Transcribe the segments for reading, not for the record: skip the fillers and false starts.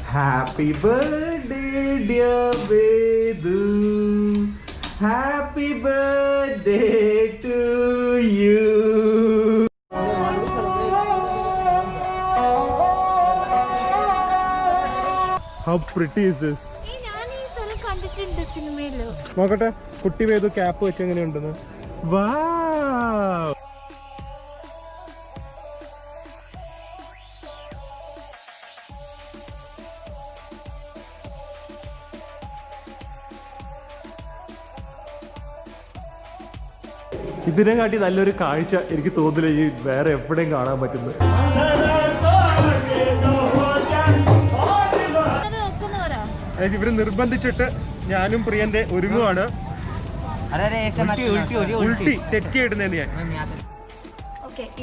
Happy birthday, dear Vedu. Happy birthday to you. How pretty is this? നോക്കട്ടെ കുട്ടി വേദു cap വെച്ച് എങ്ങനെയുണ്ടെന്ന്. വാവ്, ഇതിനെ കാട്ടി നല്ലൊരു കാഴ്ച എനിക്ക് തോന്നില്ല ഈ വേറെ എവിടെയും കാണാൻ പറ്റുന്നത്. ഇവര് നിർബന്ധിച്ചിട്ട് ഞാനും പ്രിയന്റെ ഒരുങ്ങുവാണ്. ഉൾട്ടി തെറ്റിയിടുന്നേന്ന് ഞാൻ.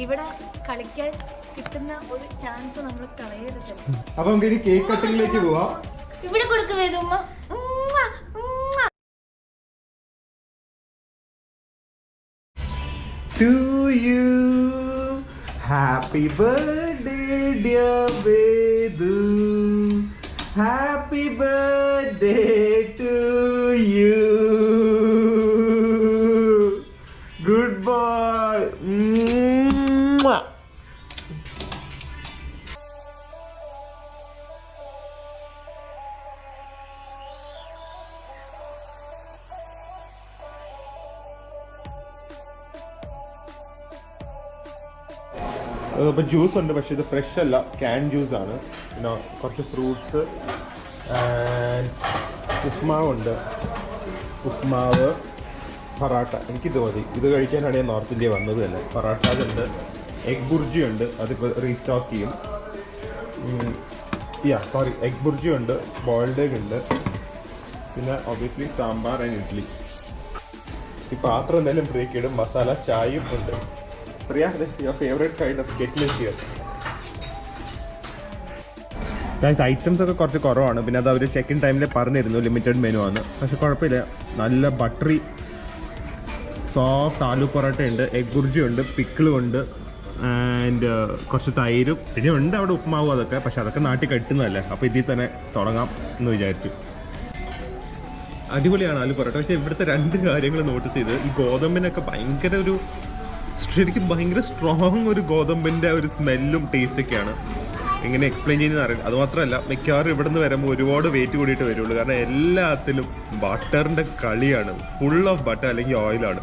ഇവിടെ കളിക്കാൻ കിട്ടുന്ന ഒരു ചാൻസ് നമ്മൾ കളയരുത്. അപ്പൊ നമുക്ക് ഇനി കേക്ക് കട്ടിങ്ങിലേക്ക് പോവാം. ഇവിടെ കൊടുക്കുവേ ഉമ്മ. To you, happy birthday, dear Vedu. Happy birthday to you. Good boy. Mwah. ഇപ്പം ജ്യൂസ് ഉണ്ട്, പക്ഷെ ഇത് ഫ്രഷ് അല്ല, ക്യാൻ ജ്യൂസ് ആണ്. പിന്നെ കുറച്ച് ഫ്രൂട്ട്സ്, ഉപ്മാവുണ്ട്, ഉപ്മാവ്, പൊറാട്ട. എനിക്കിത് മതി, ഇത് കഴിക്കാനാണ് ഞാൻ നോർത്ത് ഇന്ത്യ വന്നത് തന്നെ. പൊറാട്ട അതുണ്ട്, എഗ് ബുർജി ഉണ്ട്, അതിപ്പോൾ റീസ്റ്റോക്ക് ചെയ്യും. എഗ് ബുർജി ഉണ്ട്, ബോയിൽഡ് എഗ് ഉണ്ട്, പിന്നെ ഒബ്വിയസ്ലി സാമ്പാർ ആൻഡ് ഇഡ്ഡലി. ഈ പാത്രം എന്തായാലും ബ്രേക്ക് ഇടും. മസാല ചായയും ഉണ്ട്. Priya, your favorite kind of kettle is here. Guys, items ഒക്കെ കുറച്ച് കുറവാണ്. പിന്നെ അത് അവർ ചെക്ക് ഇൻ ടൈമിൽ പറഞ്ഞിരുന്നു ലിമിറ്റഡ് മെനു ആണ്. പക്ഷെ കുഴപ്പമില്ല, നല്ല ബട്ടറി സോഫ്റ്റ് ആലു പൊറോട്ട ഉണ്ട്, എഗ് ബുർജി ഉണ്ട്, പിക്കിളും ഉണ്ട്, ആൻഡ് കുറച്ച് തൈരും. പിന്നെ ഉണ്ട് അവിടെ ഉപ്മാവും അതൊക്കെ, പക്ഷെ അതൊക്കെ നാട്ടിൽ കെട്ടുന്നതല്ലേ. അപ്പോൾ ഇതിൽ തന്നെ തുടങ്ങാം എന്ന് വിചാരിച്ചു. അടിപൊളിയാണ് ആലു പൊറോട്ട. പക്ഷേ ഇവിടുത്തെ രണ്ട് കാര്യങ്ങൾ നോട്ടീസ് ചെയ്ത്, ഈ ഗോതമ്പിനൊക്കെ ശരിക്കും ഭയങ്കര സ്ട്രോങ് ഒരു ഗോതമ്പിൻ്റെ ഒരു സ്മെല്ലും ടേസ്റ്റൊക്കെയാണ്. എങ്ങനെ എക്സ്പ്ലെയിൻ ചെയ്യുന്നത് അറിയില്ല. അതുമാത്രമല്ല, മിക്കവാറും ഇവിടെ നിന്ന് വരുമ്പോൾ ഒരുപാട് വെയിറ്റ് കൂടിയിട്ട് വരുള്ളൂ. കാരണം എല്ലാത്തിലും ബട്ടറിൻ്റെ കളിയാണ്. ഫുൾ ഓഫ് ബട്ടർ അല്ലെങ്കിൽ ഓയിലാണ്.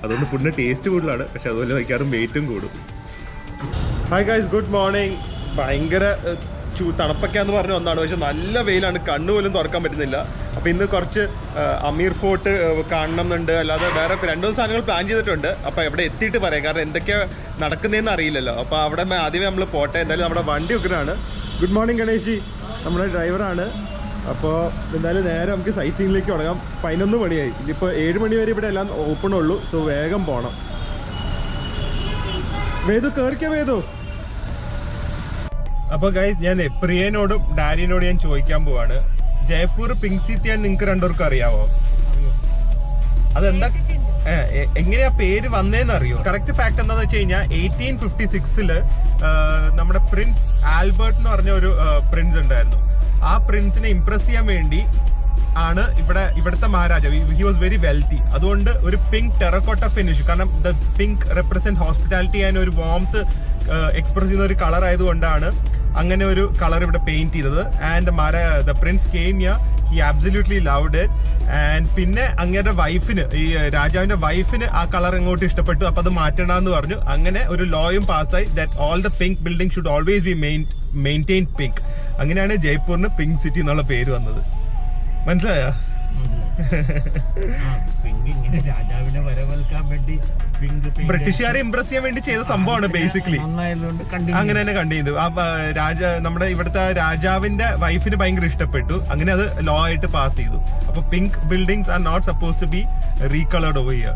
അതുകൊണ്ട് ഫുഡിന് ടേസ്റ്റ് കൂടുതലാണ്, പക്ഷെ അതുപോലെ മിക്കവാറും വെയിറ്റും കൂടും. Hi guys, good morning. ഭയങ്കര തണുപ്പൊക്കെയാന്ന് പറഞ്ഞ് വന്നതാണ്, പക്ഷെ നല്ല വെയിലാണ്, കണ്ണുപോലും തുറക്കാൻ പറ്റുന്നില്ല. അപ്പോൾ ഇന്ന് കുറച്ച് അമീർ ഫോർട്ട് കാണണം എന്നുണ്ട്. അല്ലാതെ വേറെ 2 സാധനങ്ങൾ പ്ലാൻ ചെയ്തിട്ടുണ്ട്. അപ്പോൾ എവിടെ എത്തിയിട്ട് പറയാം, കാരണം എന്തൊക്കെയാണ് നടക്കുന്നതെന്ന് അറിയില്ലല്ലോ. അപ്പോൾ അവിടെ ആദ്യമേ നമ്മൾ പോട്ടെ. എന്തായാലും നമ്മുടെ വണ്ടി ഉഗ്രനാണ്. ഗുഡ് മോർണിംഗ് ഗണേഷ്, നമ്മുടെ ഡ്രൈവറാണ്. അപ്പോൾ എന്തായാലും നേരെ നമുക്ക് സൈറ്റ് സീനിലേക്ക് തുടങ്ങാം. 11 മണിയായി. ഇതിപ്പോൾ 7 മണി വരെ ഇവിടെ എല്ലാം ഓപ്പണുള്ളൂ. സോ വേഗം പോകണം. വേദു കയറിക്കോ വേദു. അപ്പോൾ ഗൈസ്, ഞാൻ പ്രിയനോടും ഡാനിയോടും ഞാൻ ചോദിക്കാൻ പോവാണ്, ജയ്പൂർ പിങ്ക് സിറ്റി നിങ്ങൾക്ക് രണ്ടുപേർക്കും അറിയാവോ? അതെന്താ, എങ്ങനെയാ പേര് വന്നേന്ന് അറിയോ? കറക്റ്റ് ഫാക്ട് എന്താന്ന് വെച്ച് കഴിഞ്ഞാൽ 1856 നമ്മുടെ പ്രിൻസ് ആൽബർട്ട് എന്ന് പറഞ്ഞ ഒരു പ്രിൻസ് ഉണ്ടായിരുന്നു. ആ പ്രിൻസിനെ ഇംപ്രസ് ചെയ്യാൻ വേണ്ടി ആണ് ഇവിടുത്തെ മഹാരാജാവ്. He was very wealthy. അതുകൊണ്ട് ഒരു പിങ്ക് ടെറക്കോട്ട ഫിനിഷ്, കാരണം the pink represent hospitality and ഒരു വാംത്ത് എക്സ്പ്രസ് ചെയ്യുന്ന ഒരു കളർ ആയതുകൊണ്ടാണ് അങ്ങനെ ഒരു കളർ ഇവിടെ പെയിന്റ് ചെയ്തത്. And the Prince came here, he absolutely loved it. And പിന്നെ അങ്ങയുടെ വൈഫിന്, ഈ രാജാവിന്റെ വൈഫിന് ആ കളർ അങ്ങോട്ട് ഇഷ്ടപ്പെട്ടു. അപ്പൊ അത് മാറ്റണ്ടെന്ന് പറഞ്ഞു. അങ്ങനെ ഒരു ലോയും പാസ്സായി, that all the pink building should always be maintain pink. അങ്ങനെയാണ് ജയ്പൂരിന് പിങ്ക് സിറ്റി എന്നുള്ള പേര് വന്നത്. മനസ്സിലായോ? രാജാവിനെ വരവേൽക്കാൻ വേണ്ടി ബ്രിട്ടീഷുകാരെ ഇംപ്രസ് ചെയ്യാൻ വേണ്ടി ചെയ്ത സംഭവമാണ് ബേസിക്കലി. അങ്ങനെ തന്നെ കണ്ടിരുന്നു. നമ്മുടെ ഇവിടുത്തെ രാജാവിന്റെ വൈഫിന് ഭയങ്കര ഇഷ്ടപ്പെട്ടു. അങ്ങനെ അത് ലോ ആയിട്ട് പാസ് ചെയ്തു. അപ്പൊ pink buildings are not suppose to be recoloured over here.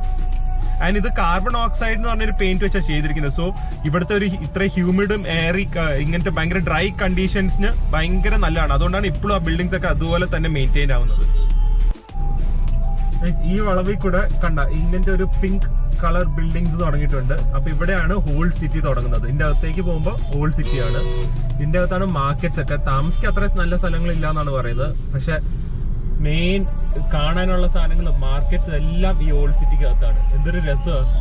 And ഇത് കാർബൺ ഓക്സൈഡ് എന്ന് പറഞ്ഞൊരു പെയിന്റ് വെച്ചാണ് ചെയ്തിരിക്കുന്നത്. സോ ഇവിടുത്തെ ഒരു ഇത്ര ഹ്യൂമിഡും എയറി ഇങ്ങനത്തെ ഭയങ്കര ഡ്രൈ കണ്ടീഷൻസിന് ഭയങ്കര നല്ലതാണ്. അതുകൊണ്ടാണ് ഇപ്പോഴും ആ ബിൽഡിംഗ്സ് ഒക്കെ അതുപോലെ തന്നെ മെയിൻറ്റെയിൻ ആവുന്നത്. ഈ വളവിൽ കൂടെ കണ്ട ഇങ്ങനത്തെ ഒരു പിങ്ക് കളർ ബിൽഡിങ്സ് തുടങ്ങിയിട്ടുണ്ട്. അപ്പൊ ഇവിടെയാണ് ഹോൾ സിറ്റി തുടങ്ങുന്നത്. ഇതിന്റെ അകത്തേക്ക് പോകുമ്പോൾ ഹോൾ സിറ്റിയാണ്. ഇതിന്റെ അകത്താണ് മാർക്കറ്റ്സ് ഒക്കെ. താമസിക്കാൻ അത്ര നല്ല സ്ഥലങ്ങളില്ല എന്നാണ് പറയുന്നത്. പക്ഷെ മെയിൻ കാണാനുള്ള സാധനങ്ങൾ മാർക്കറ്റ്സ് എല്ലാം ഈ ഓൾഡ് സിറ്റിക്ക് അകത്താണ്. എന്തൊരു രസമാണ്.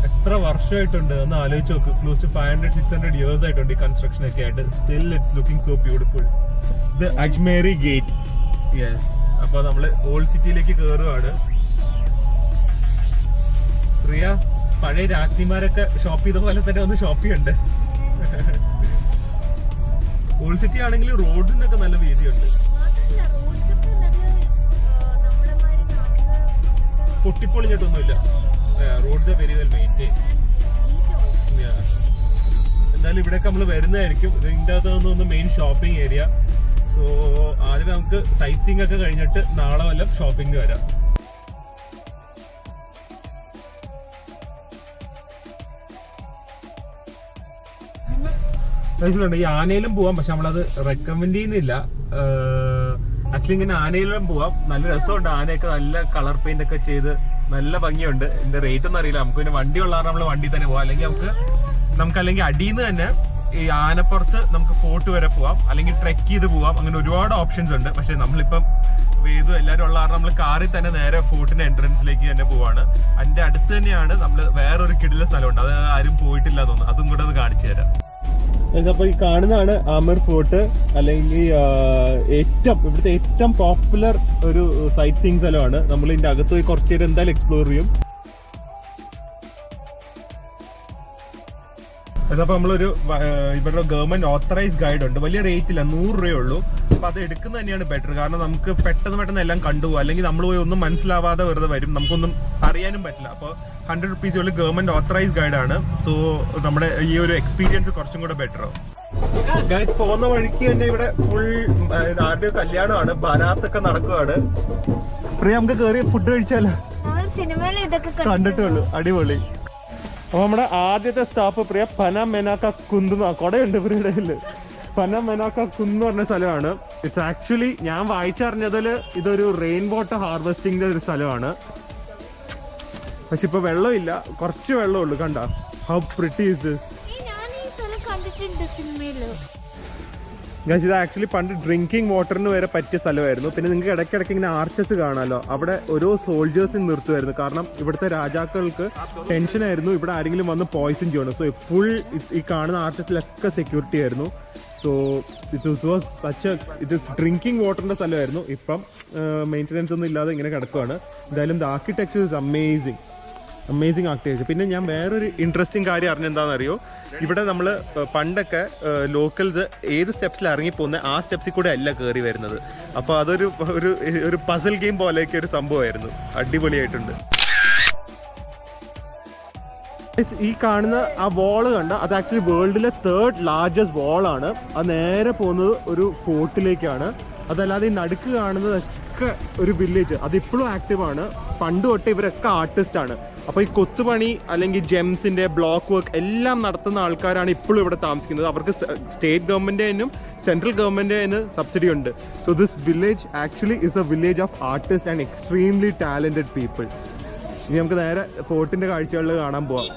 എത്ര വർഷമായിട്ടുണ്ട് ഒന്ന് ആലോചിച്ച് നോക്ക്. ക്ലോസ് ടു 500-600 years ആയിട്ടുണ്ട് ഈ കൺസ്ട്രക്ഷൻ ഒക്കെ ആയിട്ട്. Still it's looking so beautiful. ഇത് അജ്മേരി ഗേറ്റ്. യെസ്. അപ്പൊ നമ്മള് ഓൾഡ് സിറ്റിയിലേക്ക് കയറുവാണ്. പ്രിയ പഴയ രാജ്ഞിമാരൊക്കെ ഷോപ്പ് ചെയ്ത പോലെ തന്നെ ഒന്ന് ഷോപ്പ് ചെയ്യണ്ടേ? ഓൾഡ് സിറ്റി ആണെങ്കിൽ റോഡിനൊക്കെ നല്ല വീതിയുണ്ട്. പൊട്ടിപ്പൊളിഞ്ഞിട്ടൊന്നുമില്ല. Roads very well maintain. എന്തായാലും ഇവിടെയൊക്കെ നമ്മൾ വരുന്നതായിരിക്കും. ഇതിൻ്റെ അകത്തൊന്ന് മെയിൻ ഷോപ്പിംഗ് ഏരിയ. സോ ആദ്യം നമുക്ക് സൈറ്റ് സീയിങ് ഒക്കെ കഴിഞ്ഞിട്ട് നാളെ വല്ലതും ഷോപ്പിംഗ് വരാം. ഈ ആനയിലും പോവാം. പക്ഷെ നമ്മളത് റെക്കമെൻഡ് ചെയ്യുന്നില്ല. ആക്ച്വലി ഇങ്ങനെ ആനയിലും പോവാം. നല്ല രസമുണ്ട്. ആനയൊക്കെ നല്ല കളർ പെയിന്റ് ഒക്കെ ചെയ്ത് നല്ല ഭംഗിയുണ്ട്. ഇതിന്റെ റേറ്റ് ഒന്നും അറിയില്ല. നമുക്ക് പിന്നെ വണ്ടി ഉള്ള നമ്മൾ വണ്ടി തന്നെ പോവാം. അല്ലെങ്കിൽ നമുക്ക് അല്ലെങ്കിൽ അടിയിൽ നിന്ന് തന്നെ ഈ ആനപ്പുറത്ത് നമുക്ക് ഫോർട്ട് വരെ പോവാം. അല്ലെങ്കിൽ ട്രെക്ക് ചെയ്ത് പോവാം. അങ്ങനെ ഒരുപാട് ഓപ്ഷൻസ് ഉണ്ട്. പക്ഷെ നമ്മളിപ്പം വേദു എല്ലാവരും ഉള്ള കാരണം നമ്മൾ കാറിൽ തന്നെ നേരെ ഫോർട്ടിന്റെ എൻട്രൻസിലേക്ക് തന്നെ പോവാണ്. അതിന്റെ അടുത്ത് തന്നെയാണ് നമ്മൾ വേറൊരു കിടില സ്ഥലമുണ്ട്. അത് ആരും പോയിട്ടില്ല തോന്നുന്നു. അതും കൂടെ അത് കാണിച്ചു തരാം. അപ്പൊ ഈ കാണുന്നതാണ് ആമിർ ഫോർട്ട്. അല്ലെങ്കിൽ ഇവിടുത്തെ ഏറ്റവും പോപ്പുലർ ഒരു സൈറ്റ് സീയിങ് സ്ഥലമാണ്. നമ്മൾ ഇതിന്റെ അകത്ത് പോയി കുറച്ചു നേരം എന്തായാലും എക്സ്പ്ലോർ ചെയ്യും. അതപ്പോ നമ്മളൊരു ഇവരുടെ ഗവൺമെന്റ് ഓത്തറൈസ് ഗൈഡ് ഉണ്ട്. വലിയ റേറ്റ് ഇല്ല, 100 രൂപയേ ഉള്ളൂ. അപ്പൊ അത് എടുക്കുന്നത് തന്നെയാണ് ബെറ്റർ. കാരണം നമുക്ക് പെട്ടെന്ന് എല്ലാം കണ്ടുപോകും. അല്ലെങ്കിൽ നമ്മൾ പോയി ഒന്നും മനസ്സിലാവാതെ വെറുതെ വരും. നമുക്കൊന്നും അറിയാനും പറ്റില്ല. അപ്പോൾ 100 rupees ഉള്ള ഗവൺമെന്റ് ഓത്തറൈസ് ഗൈഡാണ്. സോ നമ്മുടെ ഈ ഒരു എക്സ്പീരിയൻസ് കുറച്ചും കൂടെ ബെറ്റർ ആവും. ഗൈസ് പോകുന്ന വഴിക്ക് തന്നെ ഇവിടെ ഫുൾ ആരുടെ കല്യാണമാണ്. ബരാത്തൊക്കെ നടക്കുവാണ്. പ്രിയ നമുക്ക് കയറി ഫുഡ് കഴിച്ചാലോ? കണ്ടിട്ടുള്ളൂ. അടിപൊളി. അപ്പൊ നമ്മുടെ ആദ്യത്തെ സ്റ്റോപ്പ് പ്രിയ പനമെനാക്ക കുന്ന്. കൊടയുണ്ട് പ്രിയയുടെ കയ്യില്. പനമെനാക്ക കുന്ന് പറഞ്ഞ സ്ഥലമാണ്. ഇറ്റ്സ് ആക്ച്വലി ഞാൻ വായിച്ചറിഞ്ഞതിൽ ഇതൊരു റെയിൻ വാട്ടർ ഹാർവെസ്റ്റിംഗിന്റെ ഒരു സ്ഥലമാണ്. പക്ഷെ ഇപ്പൊ വെള്ളമില്ല, കുറച്ച് വെള്ളമുള്ളൂ. കണ്ട ഹൗ പ്രിറ്റി ഈസ് ദിസ്. ഇത് ആക്ച്വലി പണ്ട് ഡ്രിങ്കിങ് വാട്ടറിന് വരെ പറ്റിയ സ്ഥലമായിരുന്നു. പിന്നെ നിങ്ങൾക്ക് ഇടയ്ക്കിടയ്ക്ക് ഇങ്ങനെ ആർച്ചസ് കാണാമല്ലോ. അവിടെ ഓരോ സോൾജേഴ്സിന് നിർത്തുമായിരുന്നു. കാരണം ഇവിടുത്തെ രാജാക്കൾക്ക് ടെൻഷനായിരുന്നു ഇവിടെ ആരെങ്കിലും വന്ന് പോയിസൺ ചെയ്യണം. സോ ഫുൾ ഈ കാണുന്ന ആർച്ചസിലൊക്കെ സെക്യൂരിറ്റി ആയിരുന്നു. സോ ഇത് ഡ്രിങ്കിങ് വാട്ടറിന്റെ സ്ഥലമായിരുന്നു. ഇപ്പം മെയിൻ്റനൻസ് ഒന്നും ഇല്ലാതെ ഇങ്ങനെ കിടക്കുവാണ്. എന്തായാലും the architecture is amazing architecture. പിന്നെ ഞാൻ വേറൊരു ഇൻട്രസ്റ്റിംഗ് കാര്യം അറിഞ്ഞെന്താണെന്നറിയോ? ഇവിടെ നമ്മൾ പണ്ടൊക്കെ ലോക്കൽസ് ഏത് സ്റ്റെപ്സിൽ ഇറങ്ങിപ്പോകുന്ന ആ സ്റ്റെപ്സിൽ കൂടെ അല്ല കയറി വരുന്നത്. അപ്പോൾ അതൊരു പസിൽ ഗെയിം പോലെയൊക്കെ ഒരു സംഭവമായിരുന്നു. അടിപൊളിയായിട്ടുണ്ട്. ഈ കാണുന്ന ആ വാള് കണ്ട അത് ആക്ച്വലി വേൾഡിലെ 3rd largest വാളാണ്. അത് നേരെ പോകുന്നത് ഒരു ഫോർട്ടിലേക്കാണ്. അതല്ലാതെ ഈ നടുക്ക് കാണുന്നതൊക്കെ ഒരു വില്ലേജ്. അതിപ്പോഴും ആക്റ്റീവാണ്. പണ്ട് തൊട്ട് ഇവരൊക്കെ ആർട്ടിസ്റ്റാണ്. അപ്പോൾ ഈ കൊത്തുപണി അല്ലെങ്കിൽ ജെംസിന്റെ ബ്ലോക്ക് വർക്ക് എല്ലാം നടത്തുന്ന ആൾക്കാരാണ് ഇപ്പോഴും ഇവിടെ താമസിക്കുന്നത്. അവർക്ക് സ്റ്റേറ്റ് ഗവൺമെന്റിനും സെൻട്രൽ ഗവൺമെന്റിന് സബ്സിഡി ഉണ്ട്. So this village actually is A village of artist and extremely talented people. ഇനി നമുക്ക് നേരെ ഫോർട്ടിന്റെ കാഴ്ചകളിൽ കാണാൻ പോവാം.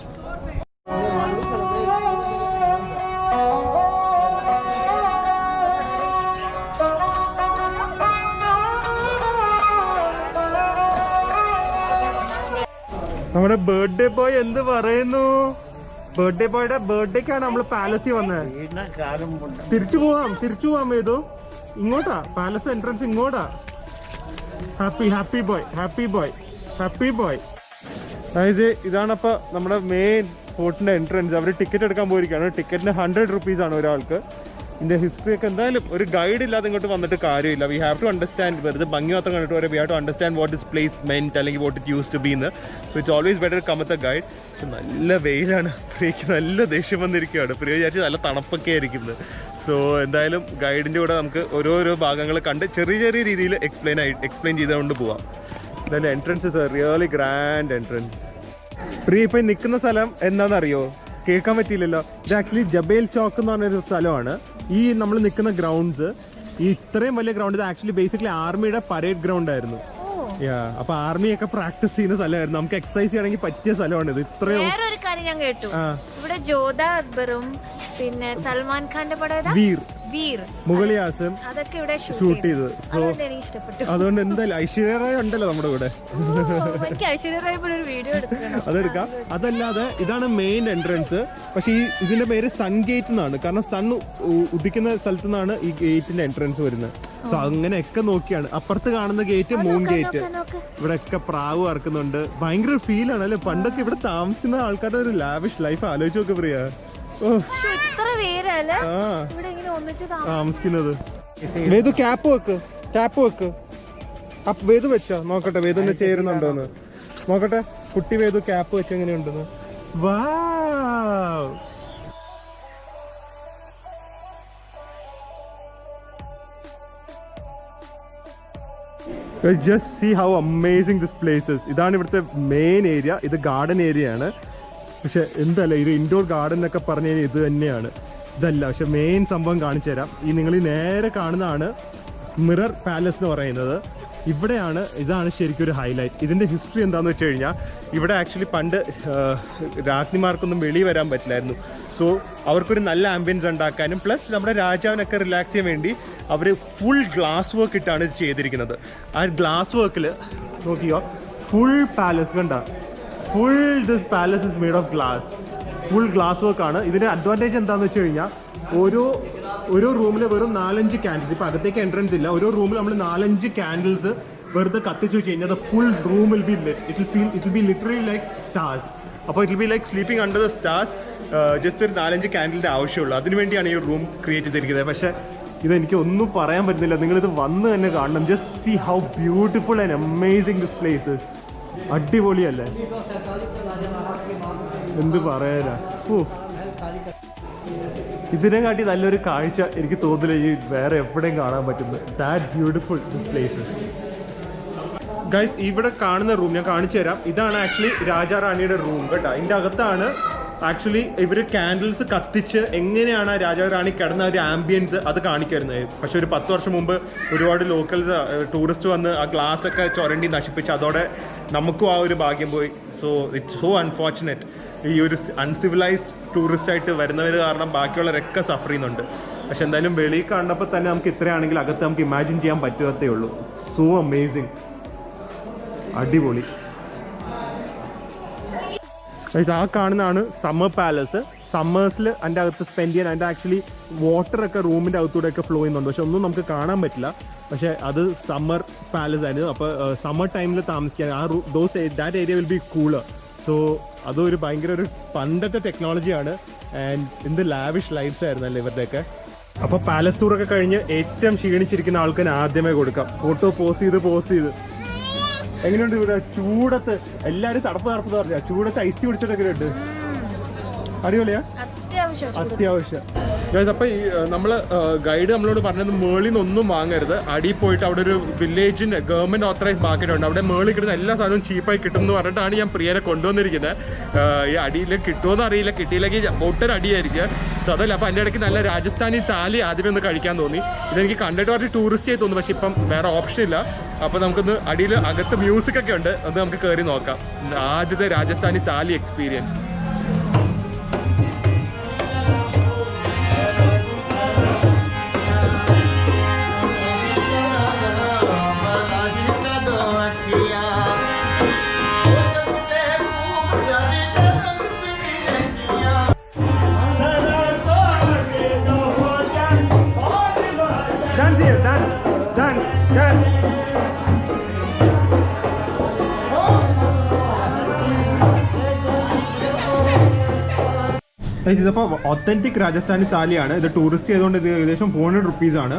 നമ്മുടെ ബർത്ത്ഡേ ബോയ് എന്ത് പറയുന്നു? ബർത്ത്ഡേ ബോയുടെ ബർത്ത്ഡേക്കാണ് നമ്മൾ പാലസിൽ വന്നത്. തിരിച്ചു പോവാം ഏതോ ഇങ്ങോട്ടാ. പാലസ് എൻട്രൻസ് ഇങ്ങോട്ടാ. Happy boy. അതായത് ഇതാണപ്പോ നമ്മുടെ മെയിൻ ഫോർട്ടിന്റെ എൻട്രൻസ്. അവർ ടിക്കറ്റ് എടുക്കാൻ പോയിരിക്കുകയാണ്. ടിക്കറ്റിന് 100 rupees ആണ് ഒരാൾക്ക്. ഇതിന്റെ ഹിസ്റ്ററി ഒക്കെ എന്തായാലും ഒരു ഗൈഡ് ഇല്ലാതെ ഇങ്ങോട്ട് വന്നിട്ട് കാര്യമില്ല. We have to understand. വെറുതെ ഭംഗി മാത്രം കണ്ടിട്ട് വരെ we have to understand what this place meant അല്ലെങ്കിൽ what it use to be എന്ന്. So it's always better come with a guide. പക്ഷെ നല്ല വെയിലാണ്. പ്രിയക്ക് നല്ല ദേഷ്യം വന്നിരിക്കുകയാണ്. പ്രിയ വിചാരിച്ച് നല്ല തണുപ്പൊക്കെ ആയിരിക്കുന്നത്. സോ എന്തായാലും ഗൈഡിന്റെ കൂടെ നമുക്ക് ഓരോരോ ഭാഗങ്ങൾ കണ്ട് ചെറിയ രീതിയിൽ എക്സ്പ്ലെയിൻ ചെയ്തുകൊണ്ട് പോവാം. എന്തായാലും entrance is a really grand entrance. Priya ഇപ്പം നിൽക്കുന്ന സ്ഥലം എന്താണെന്നറിയോ? കേൾക്കാൻ പറ്റിയില്ലല്ലോ. ഇത് ആക്ച്വലി ജബേൽ ചോക്ക് എന്ന് പറഞ്ഞൊരു സ്ഥലമാണ്. ഈ നമ്മൾ നിൽക്കുന്ന ഗ്രൗണ്ട്സ്, ഈ ഇത്രയും വലിയ ഗ്രൗണ്ട് ഇത് ആക്ച്വലി ബേസിക്കലി ആർമിയുടെ പരേഡ് ഗ്രൗണ്ട് ആയിരുന്നു. അപ്പൊ ആർമി ഒക്കെ പ്രാക്ടീസ് ചെയ്യുന്ന സ്ഥലമായിരുന്നു. നമുക്ക് എക്സസൈസ് ചെയ്യണമെങ്കിൽ പറ്റിയ സ്ഥലമാണ് ഇത്. ഇത്രയും വേറൊരു കാര്യം ഞാൻ കേട്ടു, ഇവിടെ ജോധ അക്ബറും പിന്നെ സൽമാൻ ഖാന്റെ പടം വീർ മുഗളി ആസം അതൊക്കെ ഇവിടെ ഷൂട്ട് ചെയ്തത്. അതുകൊണ്ട് എനിക്ക് ഇഷ്ടപ്പെട്ടു. അതുകൊണ്ട് എന്തായാലും ഐശ്വര്യ റായ് ഉണ്ടല്ലോ നമ്മുടെ കൂടെ, എനിക്ക് ഐശ്വര്യ റായ് ഒരു വീഡിയോ എടുക്കണം. അതെടുക്കാം. അതല്ലാതെ ഇതാണ് മെയിൻ എൻട്രൻസ്. പക്ഷെ ഇതിന്റെ പേര് സൺ ഗേറ്റ് എന്നാണ്, കാരണം സൺ ഉദിക്കുന്ന സ്ഥലത്തു നിന്നാണ് ഈ ഗേറ്റിന്റെ എൻട്രൻസ് വരുന്നത്. സോ അങ്ങനെയൊക്കെ നോക്കിയാണ്. അപ്പുറത്ത് കാണുന്ന ഗേറ്റ് മൂൺ ഗേറ്റ്. ഇവിടെ ഒക്കെ പ്രാവ് ഇറക്കുന്നുണ്ട്. ഭയങ്കര ഫീലാണ് അല്ലെ. പണ്ടൊക്കെ ഇവിടെ താമസിക്കുന്ന ആൾക്കാരുടെ ഒരു ലാവിഷ് ലൈഫ് ആലോചിച്ച് നോക്ക് പ്രിയ. താമസിക്കുന്നത്. വേദു ക്യാപ്പ് വെക്ക്, ക്യാപ്പ് വെക്ക്. അപ്പൊ വേദു വെച്ചോ, നോക്കട്ടെ വേദുവിന് ചേരുന്നുണ്ടോന്ന് നോക്കട്ടെ. കുട്ടി വേദു ക്യാപ്പ് വെച്ച് എങ്ങനെയുണ്ടെന്ന്. വാവ്, just see how amazing this place is. ഇതാണ് ഇവിടുത്തെ മെയിൻ ഏരിയ. ഇത് ഗാർഡൻ ഏരിയ ആണ്. പക്ഷെ എന്തല്ല ഇത് ഇൻഡോർ ഗാർഡൻ എന്നൊക്കെ പറഞ്ഞു കഴിഞ്ഞാൽ ഇത് തന്നെയാണ്. ഇതല്ല, പക്ഷെ മെയിൻ സംഭവം കാണിച്ചു തരാം. നിങ്ങൾ ഈ നേരെ കാണുന്നതാണ് മിറർ പാലസ് എന്ന് പറയുന്നത്. ഇവിടെയാണ്, ഇതാണ് ശരിക്കും ഒരു ഹൈലൈറ്റ്. ഇതിന്റെ ഹിസ്റ്ററി എന്താണെന്ന് വെച്ച് കഴിഞ്ഞാൽ ഇവിടെ ആക്ച്വലി പണ്ട് രാജ്ഞിമാർക്കൊന്നും വെളി വരാൻ പറ്റില്ലായിരുന്നു. സോ അവർക്കൊരു നല്ല ആംബിയൻസ് ഉണ്ടാക്കാനും പ്ലസ് നമ്മുടെ രാജാവിനൊക്കെ റിലാക്സ് ചെയ്യാൻ വേണ്ടി അവർ ഫുൾ ഗ്ലാസ് വർക്ക് ഇട്ടാണ് ഇത് ചെയ്തിരിക്കുന്നത്. ആ ഗ്ലാസ് വർക്കിൽ നോക്കിയോ, ഫുൾ പാലസ് കണ്ട, full this palace is made of glass. Full glass വർക്കാണ്. ഇതിന്റെ അഡ്വാൻറ്റേജ് എന്താണെന്ന് വെച്ച് കഴിഞ്ഞാൽ ഓരോ റൂമിൽ വെറും 4-5 ക്യാൻഡിൽസ്. ഇപ്പം അകത്തേക്ക് എൻട്രൻസ് ഇല്ല. ഓരോ റൂമിൽ നമ്മൾ 4-5 ക്യാൻഡിൽസ് വെറുതെ കത്തിച്ചു വെച്ച് കഴിഞ്ഞാൽ full room will be lit. It will be literally like stars. അപ്പോൾ it will be like sleeping under the stars. Just ഒരു 4-5 ക്യാൻഡിലിൻ്റെ ആവശ്യമുള്ളൂ. അതിനുവേണ്ടിയാണ് ഈ റൂം ക്രിയേറ്റ് ചെയ്തിരിക്കുന്നത്. പക്ഷേ ഇതെനിക്ക് ഒന്നും പറയാൻ പറ്റുന്നില്ല. നിങ്ങളിത് വന്ന് തന്നെ കാണണം. Just see how beautiful and amazing this places. അടിപൊളിയല്ലേ, എന്ത് പറയാനാ. ഇതിനെ കാട്ടി നല്ലൊരു കാഴ്ച എനിക്ക് തോന്നില്ല ഈ വേറെ എവിടെയും കാണാൻ പറ്റുന്നത്. That beautiful this places. Guys, ഇവിടെ കാണുന്ന റൂം ഞാൻ കാണിച്ചു തരാം. ഇതാണ് ആക്ച്വലി രാജാ റാണിയുടെ റൂം കേട്ടോ. ഇതിൻ്റെ അകത്താണ് ആക്ച്വലി ഇവർ ക്യാൻഡിൽസ് കത്തിച്ച് എങ്ങനെയാണ് രാജാ റാണി കിടന്ന ഒരു ആംബിയൻസ് അത് കാണിക്കുമായിരുന്നത്. പക്ഷെ ഒരു 10 വർഷം മുമ്പ് ഒരുപാട് ലോക്കൽസ് ടൂറിസ്റ്റ് വന്ന് ആ ഗ്ലാസ് ഒക്കെ ചുരണ്ടി നശിപ്പിച്ച് അതോടെ നമുക്കും ആ ഒരു ഭാഗ്യം പോയി. So it's so unfortunate. ഈ ഒരു അൺസിവിലൈസ്ഡ് ടൂറിസ്റ്റ് ആയിട്ട് വരുന്നവർ കാരണം ബാക്കിയുള്ളവരൊക്കെ സഫർ ചെയ്യുന്നുണ്ട്. പക്ഷെ എന്തായാലും വെളിയിൽ കണ്ടപ്പോൾ തന്നെ നമുക്ക് ഇത്രയാണെങ്കിൽ അകത്ത് നമുക്ക് ഇമാജിൻ ചെയ്യാൻ പറ്റുകത്തേ ഉള്ളൂ. സോ അമേസിങ്, അടിപൊളി. ആ കാണുന്നതാണ് സമ്മർ പാലസ്. സമ്മേഴ്സിൽ അതിൻ്റെ അകത്ത് സ്പെൻഡ് ചെയ്യാൻ അതിൻ്റെ ആക്ച്വലി വാട്ടറൊക്കെ റൂമിൻ്റെ അകത്തൂടെയൊക്കെ ഫ്ലോ ചെയ്യുന്നുണ്ട്. പക്ഷെ ഒന്നും നമുക്ക് കാണാൻ പറ്റില്ല. പക്ഷേ അത് സമ്മർ പാലസ് ആയിരുന്നു. അപ്പോൾ സമ്മർ ടൈമിൽ താമസിക്കാൻ that area will be cooler. So അതൊരു ഭയങ്കര ഒരു പണ്ടത്തെ ടെക്നോളജിയാണ്. ആൻഡ് എന്ത് ലാവിഷ് ലൈഫ്സ് ആയിരുന്നല്ലേ ഇവരുടെയൊക്കെ. അപ്പോൾ പാലസ് ടൂറൊക്കെ കഴിഞ്ഞ് ഏറ്റവും ക്ഷീണിച്ചിരിക്കുന്ന ആൾക്കാർ ആദ്യമേ കൊടുക്കാം. ഫോട്ടോ പോസ്റ്റ് ചെയ്ത് എങ്ങനെയുണ്ട് ഇവിടെ ചൂടത്ത്? എല്ലാരും തടപ്പ് പറഞ്ഞ ചൂടത്ത് ഐസ് പിടിച്ചിട്ടൊക്കെ ഉണ്ട്. അടിപൊളിയാ, അത്യാവശ്യം. അപ്പൊ ഈ നമ്മള് ഗൈഡ് നമ്മളോട് പറഞ്ഞത് മേളിൽ നിന്ന് ഒന്നും വാങ്ങരുത്. അടിയിൽ പോയിട്ട് അവിടെ ഒരു വില്ലേജിന്റെ ഗവൺമെന്റ് ഓത്തറൈസ് മാർക്കറ്റ് ഉണ്ട്. അവിടെ മേളിൽ കിട്ടുന്ന എല്ലാ സാധനവും ചീപ്പായി കിട്ടും എന്ന് പറഞ്ഞിട്ടാണ് ഞാൻ പ്രിയനെ കൊണ്ടുവന്നിരിക്കുന്നത്. ഈ അടിയിൽ കിട്ടുമോന്ന് അറിയില്ല, കിട്ടിയില്ലെങ്കിൽ ഒട്ടൊരു അടിയായിരിക്കും. സോ അതല്ല. അപ്പൊ അതിന്റെ ഇടയ്ക്ക് നല്ല രാജസ്ഥാനി താലി ആദ്യമേ ഒന്ന് കഴിക്കാൻ തോന്നി. ഇതെനിക്ക് കണ്ടിട്ട് പറഞ്ഞ് ടൂറിസ്റ്റ് ആയി തോന്നി. പക്ഷെ ഇപ്പം വേറെ ഓപ്ഷൻ ഇല്ല. അപ്പൊ നമുക്കൊന്ന് അടിയിൽ അകത്ത് മ്യൂസിക് ഒക്കെ ഉണ്ട്, അത് നമുക്ക് കയറി നോക്കാം. ആദ്യത്തെ രാജസ്ഥാനി താലി എക്സ്പീരിയൻസ്. ഇതിപ്പോൾ ഒത്തന്റിക് രാജസ്ഥാനി താലിയാണ്. ഇത് ടൂറിസ്റ്റ് ചെയ്തുകൊണ്ട് ഇത് ഏകദേശം 400 റുപ്പീസാണ്.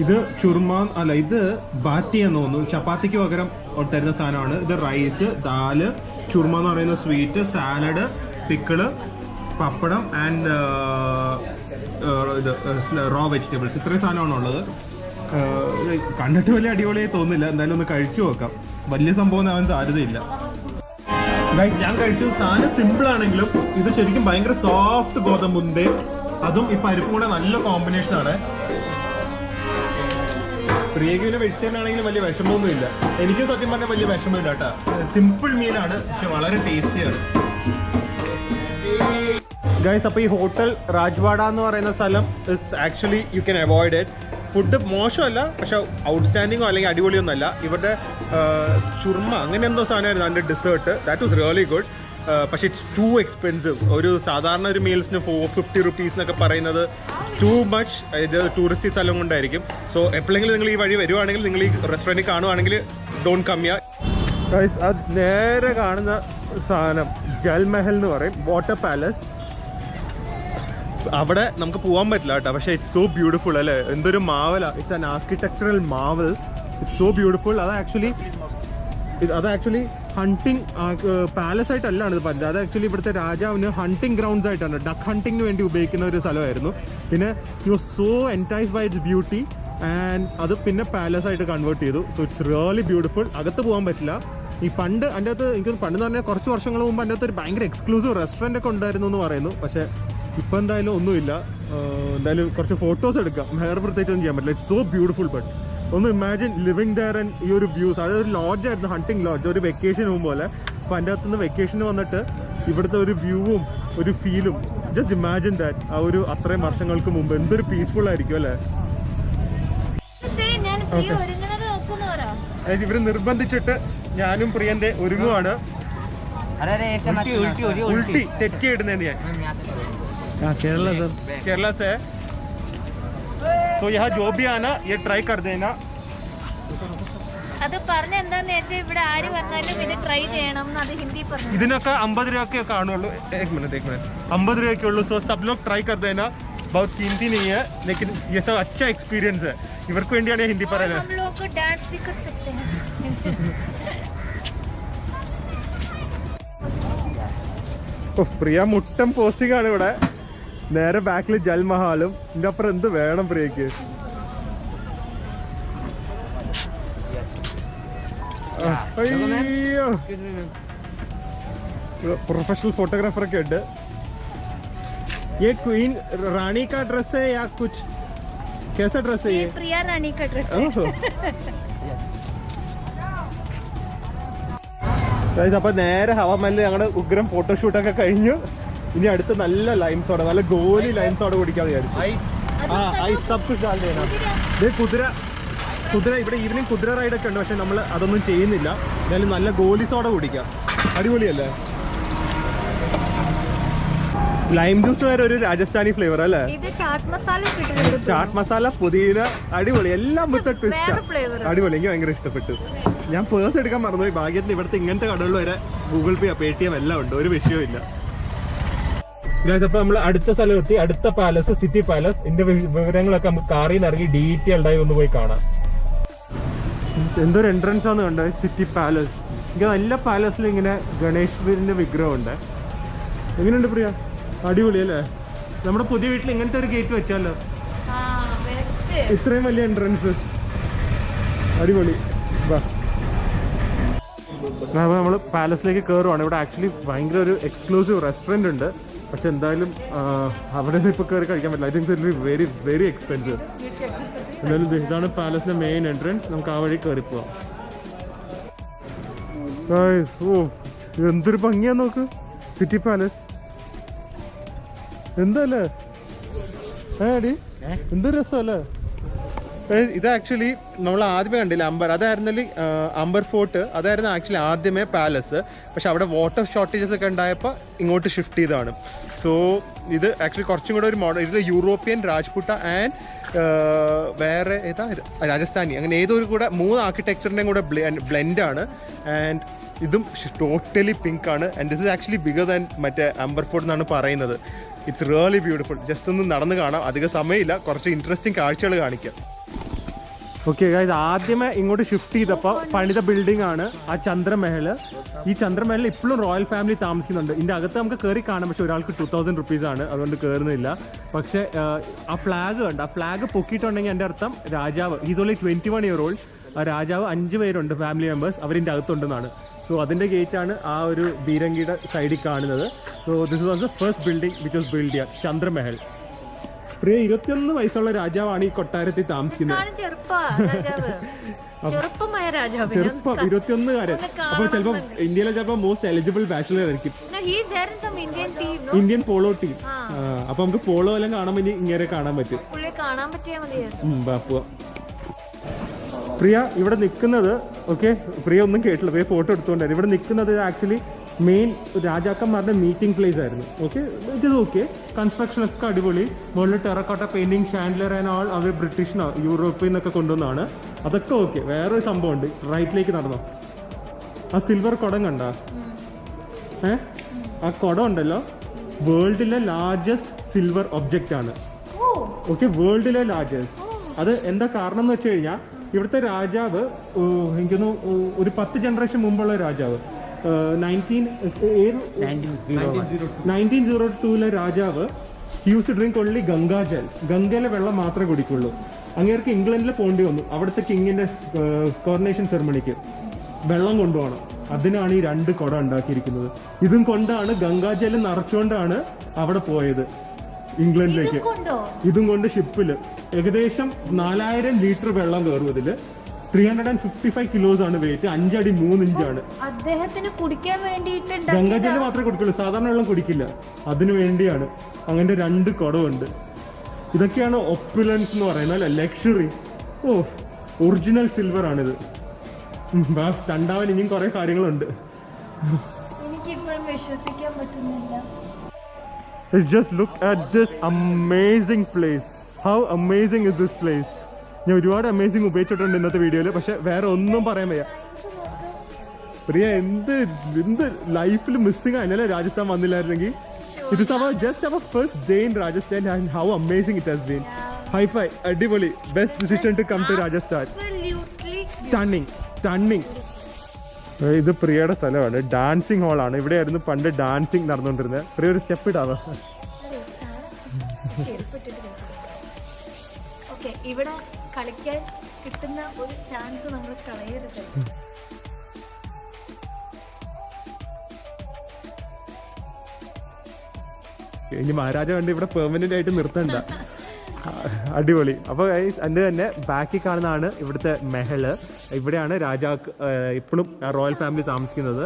ഇത് ചുർമാൻ അല്ല, ഇത് ബാറ്റി എന്ന് തോന്നുന്നു. ചപ്പാത്തിക്ക് പകരം തരുന്ന സാധനമാണ്. ഇത് റൈസ്, ദാല്, ചുർമ എന്ന് പറയുന്ന sweet, salad, pickle, pappadam and ഇത് റോ വെജിറ്റബിൾസ്. ഇത്രയും സാധനമാണ് ഉള്ളത്. കണ്ടിട്ട് വലിയ അടിപൊളിയായി തോന്നുന്നില്ല. എന്തായാലും ഒന്ന് കഴിച്ചു നോക്കാം. വലിയ സംഭവം ആവാൻ സാധ്യതയില്ല. ഞാൻ കഴിച്ചു. സാധനം സിമ്പിൾ ആണെങ്കിലും ഇത് ശരിക്കും ഭയങ്കര സോഫ്റ്റ് ഗോതമ്പുണ്ട്. അതും ഈ പരിപ്പും കൂടെ നല്ല കോമ്പിനേഷൻ ആണ്. പ്രിയക്ക് പിന്നെ വെജിറ്റേറിയൻ ആണെങ്കിലും വലിയ വിഷമമൊന്നും ഇല്ല. എനിക്കും സത്യം പറഞ്ഞാൽ വലിയ വിഷമമില്ല കേട്ടോ. സിമ്പിൾ മീനാണ്, പക്ഷെ വളരെ ടേസ്റ്റിയാണ്. ഗൈസ്, അപ്പോൾ ഈ ഹോട്ടൽ രാജ്വാഡ എന്ന് പറയുന്ന സ്ഥലം is actually you can avoid it. Food മോശമല്ല, പക്ഷെ ഔട്ട്സ്റ്റാൻഡിങ്ങോ അല്ലെങ്കിൽ അടിപൊളിയൊന്നും അല്ല. ഇവരുടെ ചുർമ അങ്ങനെ എന്തോ സാധനമായിരുന്നു അതിൻ്റെ dessert. That was really good. പക്ഷേ ഇറ്റ്സ് ടു എക്സ്പെൻസീവ്. ഒരു സാധാരണ ഒരു മീൽസിന് 450 rupees എന്നൊക്കെ പറയുന്നത് ഇറ്റ്സ് ടു മച്ച്. ഇത് ടൂറിസ്റ്റ് സ്ഥലം കൊണ്ടായിരിക്കും. സോ എപ്പോഴെങ്കിലും നിങ്ങൾ ഈ വഴി വരുവാണെങ്കിൽ, നിങ്ങൾ ഈ റെസ്റ്റോറൻറ്റ് കാണുവാണെങ്കിൽ ഡോണ്ട് കം ഹിയർ. ഗൈസ്, അത് നേരെ കാണുന്ന സാധനം ജൽമഹൽ എന്ന് പറയും, വാട്ടർ പാലസ്. അവിടെ നമുക്ക് പോകാൻ പറ്റില്ല കേട്ടോ, പക്ഷേ ഇറ്റ്സ് സോ ബ്യൂട്ടിഫുൾ അല്ലേ. എന്തൊരു മാവല. It's an architectural marvel. It's so beautiful. അത് ആക്ച്വലി ഹണ്ടിങ് പാലസ് ആയിട്ടല്ലാണ് ഇത് പറഞ്ഞത്. അത് ആക്ച്വലി ഇവിടുത്തെ രാജാവിന് ഹണ്ടിങ് ഗ്രൗണ്ട്സ് ആയിട്ടാണ്, ഡക്ക് ഹണ്ടിങ്ങിന് വേണ്ടി ഉപയോഗിക്കുന്ന ഒരു സ്ഥലമായിരുന്നു. പിന്നെ he was so enticed by its beauty and അത് പിന്നെ പാലസ് ആയിട്ട് കൺവേർട്ട് ചെയ്തു. So it's really beautiful. അകത്ത് പോകാൻ പറ്റില്ല. ഈ പണ്ട് അതിൻ്റെ അകത്ത് എനിക്ക് പണ്ടെന്ന് പറഞ്ഞാൽ കുറച്ച് വർഷങ്ങൾ മുമ്പ് അതിൻ്റെ അകത്ത് ഒരു ഭയങ്കര എക്സ്ക്ലൂസീവ് റെസ്റ്റോറൻ്റ് ഒക്കെ ഉണ്ടായിരുന്നു എന്ന് പറയുന്നു. പക്ഷേ ഇപ്പം എന്തായാലും ഒന്നുമില്ല. എന്തായാലും കുറച്ച് ഫോട്ടോസ് എടുക്കാം, വേറെ പ്രത്യേകിച്ചൊന്നും ചെയ്യാൻ പറ്റില്ല. It's so beautiful. ബട്ട് ഒന്ന് ഇമാജിൻ ലിവിങ് ദയർ ആൻഡ് ഈ ഒരു വ്യൂസ്. അതായത് ഒരു ലോഡ്ജായിരുന്നു, ഹണ്ടിങ് ലോഡ്ജ്, ഒരു വെക്കേഷൻ പോകും പോലെ. അപ്പോൾ അതിൻ്റെ അകത്തുനിന്ന് വെക്കേഷന് വന്നിട്ട് ഇവിടുത്തെ ഒരു വ്യൂവും ഒരു ഫീലും, ജസ്റ്റ് ഇമാജിൻ ദാറ്റ്. ആ ഒരു അത്രയും വർഷങ്ങൾക്ക് മുമ്പ് എന്തൊരു പീസ്ഫുൾ ആയിരിക്കും അല്ലേ. ഇവര് നിർബന്ധിച്ചിട്ട് ഞാനും പ്രിയന്റെ ഒരുങ്ങുവാണ്. ഉൾട്ടി തെറ്റി ഇടുന്നേന്ന് ഞാൻ. केरला से तो यहाँ जो भी आना ये ट्राई कर देना. അത് പറഞ്ഞ എന്താന്ന് വെച്ചാൽ ഇവിടെ ആര് വന്നാലും ഇത് ട്രൈ ചെയ്യണം. അത് ഹിന്ദി പറഞ്ഞു. ഇതിനൊക്കെ 50 രൂപയൊക്കെ കാണുള്ളൂ. एक मिनट 50 രൂപയൊക്കെ ഉള്ളൂ. सो सब लोग ट्राई कर देना. बहुत कीमती नहीं है, लेकिन ये सब अच्छा एक्सपीरियंस है. ഇവർക്ക് വേണ്ടിയാണ് ഹിന്ദി പറയുന്നത്. हम लोग को डांस भी कर सकते हैं. പ്രിയ മുട്ടം പോസ്റ്റിംഗ് ആണ് ഇവിടെ. നേരെ ബാക്കിൽ ജൽമഹാലും. ഇതിന്റെ അപ്പുറം എന്ത് വേണം പ്രിയക്ക്? അയ്യോ, प्रोफेशनल फोटोग्राफर के ഉണ്ട്. ये क्वीन रानी का ड्रेस है या कुछ कैसा ड्रेस है? ये प्रिया रानी का ड्रेस है. അപ്പൊ നേരെ ഹവാമലിൽ ഞങ്ങളുടെ ഉഗ്രം ഫോട്ടോഷൂട്ടൊക്കെ കഴിഞ്ഞു. ഇനി അടുത്ത് നല്ല ലൈം സോഡ, നല്ല ഗോലി ലൈം സോഡ കുടിക്കാന്ന് വിചാരിച്ചു. കുതിര ഇവിടെ ഈവനിങ് കുതിര റൈഡൊക്കെ ഉണ്ട്, പക്ഷെ നമ്മൾ അതൊന്നും ചെയ്യുന്നില്ല. എന്നാലും നല്ല ഗോലി സോഡ കുടിക്കാം. അടിപൊളിയല്ലേ? ലൈം ജ്യൂസ് വരെ ഒരു രാജസ്ഥാനി ഫ്ലേവർ അല്ലേ? ചാട്ട് മസാല, പുതിന, അടിപൊളി. എല്ലാം വിത്ത് ട്വിസ്റ്റ്. അടിപൊളി. എനിക്ക് ഭയങ്കര ഇഷ്ടപ്പെട്ടു. ഞാൻ പേഴ്സ് എടുക്കാൻ മറന്നുപോയി. ഭാഗ്യത്തിന് ഇവിടുത്തെ ഇങ്ങനത്തെ കടകളിൽ വരെ ഗൂഗിൾ പേ, പേടിഎം എല്ലാം ഉണ്ട്, ഒരു വിഷയവും ഇല്ല. അപ്പൊ നമ്മൾ അടുത്ത സ്ഥലം എത്തി. അടുത്ത പാലസ് സിറ്റി പാലസ്. ഇതിന്റെ വിവരങ്ങളൊക്കെ നമുക്ക് കാറിൽ നിന്ന് ഇറങ്ങി ഡീറ്റെയിൽഡ് ആയി ഒന്ന് പോയി കാണാം. എന്തൊരു എൻട്രൻസ് ആണ് കണ്ടത്, സിറ്റി പാലസ്. എനിക്ക് നല്ല പാലസിൽ ഇങ്ങനെ ഗണേശ്വരന്റെ വിഗ്രഹം ഉണ്ട്. എങ്ങനെയുണ്ട് പ്രിയ? അടിപൊളി അല്ലേ? നമ്മുടെ പുതിയ വീട്ടിൽ ഇങ്ങനത്തെ ഒരു ഗേറ്റ് വെച്ചാലോ? ഇത്രയും വലിയ എൻട്രൻസ്. അടിപൊളി. അപ്പോൾ നമ്മൾ പാലസിലേക്ക് കയറുവാണ്. ഇവിടെ ആക്ച്വലി ഭയങ്കര ഒരു എക്സ്ക്ലൂസീവ് റെസ്റ്റോറൻറ്റ് ഉണ്ട്. പക്ഷെ എന്തായാലും അവിടെ നിന്ന് ഇപ്പോൾ കയറി കഴിക്കാൻ പറ്റില്ല. I think it very very expensive. എന്തായാലും ഇതാണ് പാലസിൻ്റെ മെയിൻ എൻട്രൻസ്. നമുക്ക് ആ വഴി കയറി പോവാം. ഓ, എന്തൊരു ഭംഗിയാന്ന് നോക്ക് സിറ്റി പാലസ്. എന്തല്ലേ അടി, എന്തൊരു രസമല്ലേ? ഇത് ആക്ച്വലി നമ്മൾ ആദ്യമേ കണ്ടില്ല അംബർ, അതായിരുന്നില്ല അംബർ ഫോർട്ട്, അതായിരുന്നു ആക്ച്വലി ആദ്യമേ പാലസ്. പക്ഷെ അവിടെ വാട്ടർ ഷോർട്ടേജസ് ഒക്കെ ഉണ്ടായപ്പോൾ ഇങ്ങോട്ട് ഷിഫ്റ്റ് ചെയ്തതാണ്. സോ ഇത് ആക്ച്വലി കുറച്ചും കൂടെ ഒരു മോഡൽ. ഇത് യൂറോപ്യൻ, രാജ്പുട്ട ആൻഡ് വേറെ ഏതാ രാജസ്ഥാനി, അങ്ങനെ ഏതൊരു കൂടെ 3 ആർക്കിടെക്ചറിൻ്റെയും കൂടെ ബ്ലെൻഡാണ്. ആൻഡ് ഇതും ടോട്ടലി പിങ്ക് ആണ്. And this is actually bigger than മറ്റേ അംബർ ഫോർട്ട് എന്നാണ് പറയുന്നത്. It's really beautiful. ജസ്റ്റ് ഒന്ന് നടന്ന് കാണാം. അധികം സമയമില്ല, കുറച്ച് ഇൻട്രസ്റ്റിംഗ് കാഴ്ചകൾ കാണിക്കാം. ഓക്കെ ഗൈസ്, ആദ്യമേ ഇങ്ങോട്ട് ഷിഫ്റ്റ് ചെയ്തപ്പോൾ പണിത ബിൽഡിംഗ് ആണ് ആ ചന്ദ്രമഹൽ. ഈ ചന്ദ്രമഹലിൽ ഇപ്പോഴും റോയൽ ഫാമിലി താമസിക്കുന്നുണ്ട്. ഇതിൻ്റെ അകത്ത് നമുക്ക് കയറി കാണാം, പക്ഷെ ഒരാൾക്ക് 2000 rupees ആണ്, അതുകൊണ്ട് കയറുന്നില്ല. പക്ഷേ ആ ഫ്ലാഗ് കണ്ട്, ആ ഫ്ലാഗ് പൊക്കിയിട്ടുണ്ടെങ്കിൽ എൻ്റെ അർത്ഥം രാജാവ്, ഈസ് ഓൺലി 21 year old, ആ രാജാവ് 5 പേരുണ്ട് ഫാമിലി മെമ്പേഴ്സ്, അവരിൻ്റെ അകത്തുണ്ടെന്നാണ്. സോ അതിൻ്റെ ഗേറ്റാണ് ആ ഒരു ബീരങ്കിയുടെ സൈഡിൽ കാണുന്നത്. So this was the first building which was build here, Chandra Mahal. Priya 21 വയസ്സുള്ള രാജാവാണ് ഈ കൊട്ടാരത്തിൽ താമസിക്കുന്നത്. ചെറുപ്പമായ രാജാവ്, ചെറുപ്പം 21കാരൻ. അപ്പൊ ചിലപ്പോ ഇന്ത്യയിലെ ചിലപ്പോ മോസ്റ്റ് എലിജിബിൾ ബാച്ചിലർ ആയിരിക്കും. Indian polo team. അപ്പൊ നമുക്ക് പോളോ എല്ലാം കാണാൻ വേണ്ടി ഇങ്ങനെ കാണാൻ പറ്റും. പ്രിയ ഇവിടെ നിൽക്കുന്നത്, ഓക്കെ, പ്രിയ ഒന്നും കേട്ടില്ല, പ്രിയ ഫോട്ടോ എടുത്തുകൊണ്ടായിരുന്നു. ഇവിടെ നിൽക്കുന്നത് ആക്ച്വലി മെയിൻ രാജാക്കന്മാരുടെ മീറ്റിംഗ് പ്ലേസ് ആയിരുന്നു. Okay, it is okay. Construction ഒക്കെ അടിപൊളി. മുകളിൽ terracotta painting, chandelier and all അവർ ബ്രിട്ടീഷ് യൂറോപ്പിൽ നിന്നൊക്കെ കൊണ്ടുവന്നാണ്. അതൊക്കെ ഓക്കെ. വേറൊരു സംഭവം ഉണ്ട്, റൈറ്റിലേക്ക് നടന്നോ, ആ സിൽവർ കുടം കണ്ട? ആ കുടം ഉണ്ടല്ലോ വേൾഡിലെ ലാർജസ്റ്റ് സിൽവർ ഒബ്ജക്റ്റ് ആണ്. ഓക്കെ, വേൾഡിലെ ലാർജസ്റ്റ്. അത് എന്താ കാരണം എന്ന് വെച്ച് കഴിഞ്ഞാൽ ഇവിടുത്തെ രാജാവ് എനിക്കൊന്ന് ഒരു 10 ജനറേഷൻ മുമ്പുള്ള രാജാവ് 1902 രാജാവ് use to drink only Gangajal. ഗംഗയിലെ വെള്ളം മാത്രമേ കുടിക്കുള്ളൂ. അങ്ങേർക്ക് ഇംഗ്ലണ്ടിൽ പോകേണ്ടി വന്നു അവിടുത്തെ കിങ്ങിന്റെ കോറനേഷൻ സെറമണിക്ക്. വെള്ളം കൊണ്ടുപോകണം, അതിനാണ് ഈ 2 കുടം ഉണ്ടാക്കിയിരിക്കുന്നത്. ഇതും കൊണ്ടാണ് ഗംഗാജൽ നിറച്ചുകൊണ്ടാണ് അവിടെ പോയത് ഇംഗ്ലണ്ടിലേക്ക്. ഇതും കൊണ്ട് ഷിപ്പില് ഏകദേശം 4000 ലിറ്റർ വെള്ളം കയറും. ഇതില് 355 കിലോസ് ആണ് വെയിറ്റ്. 5 അടി 3 ഇഞ്ചാണ്. അദ്ദേഹത്തിന് കുടിക്കാൻ വേണ്ടിയിട്ട് ഗംഗാജല് മാത്രമേ കുടിക്കുള്ളൂ, സാധാരണ വെള്ളം കുടിക്കില്ല. അതിനു വേണ്ടിയാണ്. അങ്ങനെ 2 കുടമുണ്ട്. ഇതൊക്കെയാണ് ഒപ്പുലൻസ് എന്ന് പറയുന്നത്, അല്ലെ, ലക്ഷറി. ഓ, ഒറിജിനൽ സിൽവർ ആണിത്. കണ്ടാവാൻ ഇനിയും കുറെ കാര്യങ്ങളുണ്ട്. എനിക്കിപ്പോഴും വിശ്വസിക്കാൻ പറ്റുന്നില്ല. Just look at this amazing place. How amazing is this place? ഞാൻ ഒരുപാട് അമേസിംഗ് ഉപയോഗിച്ചിട്ടുണ്ട് ഇന്നത്തെ വീഡിയോയിൽ, പക്ഷെ വേറെ ഒന്നും പറയാൻ വയ്യ. പ്രിയ എന്ത് ലൈഫിൽ മിസ്സിംഗ് ആയിരുന്നല്ലേ രാജസ്ഥാൻ വന്നില്ലായിരുന്നെങ്കിൽ. It is just our first day in Rajasthan and how amazing it has been. High five, അടിപൊളി. Best decision to come to Rajasthan. Stunning. ഇത് പ്രിയയുടെ സ്ഥലമാണ്, ഡാൻസിങ് ഹാളാണ്. ഇവിടെയായിരുന്നു പണ്ട് ഡാൻസിങ് നടന്നുകൊണ്ടിരുന്നത്. പ്രിയ ഒരു സ്റ്റെപ്പ് ഇടാവോ? ഇവിടെ കളിക്കാൻ കിട്ടുന്ന ഒരു ചാൻസ് നമ്മൾ കളയരുത്. ഇനി മഹാരാജ കണ്ട് ഇവിടെ പെർമനന്റ് ആയിട്ട് നിർത്തണ്ട. അടിപൊളി. അപ്പോൾ അതിൻ്റെ തന്നെ ബാക്കിൽ കാണുന്നതാണ് ഇവിടുത്തെ മെഹല്. ഇവിടെയാണ് രാജാക്ക് ഇപ്പോഴും റോയൽ ഫാമിലി താമസിക്കുന്നത്.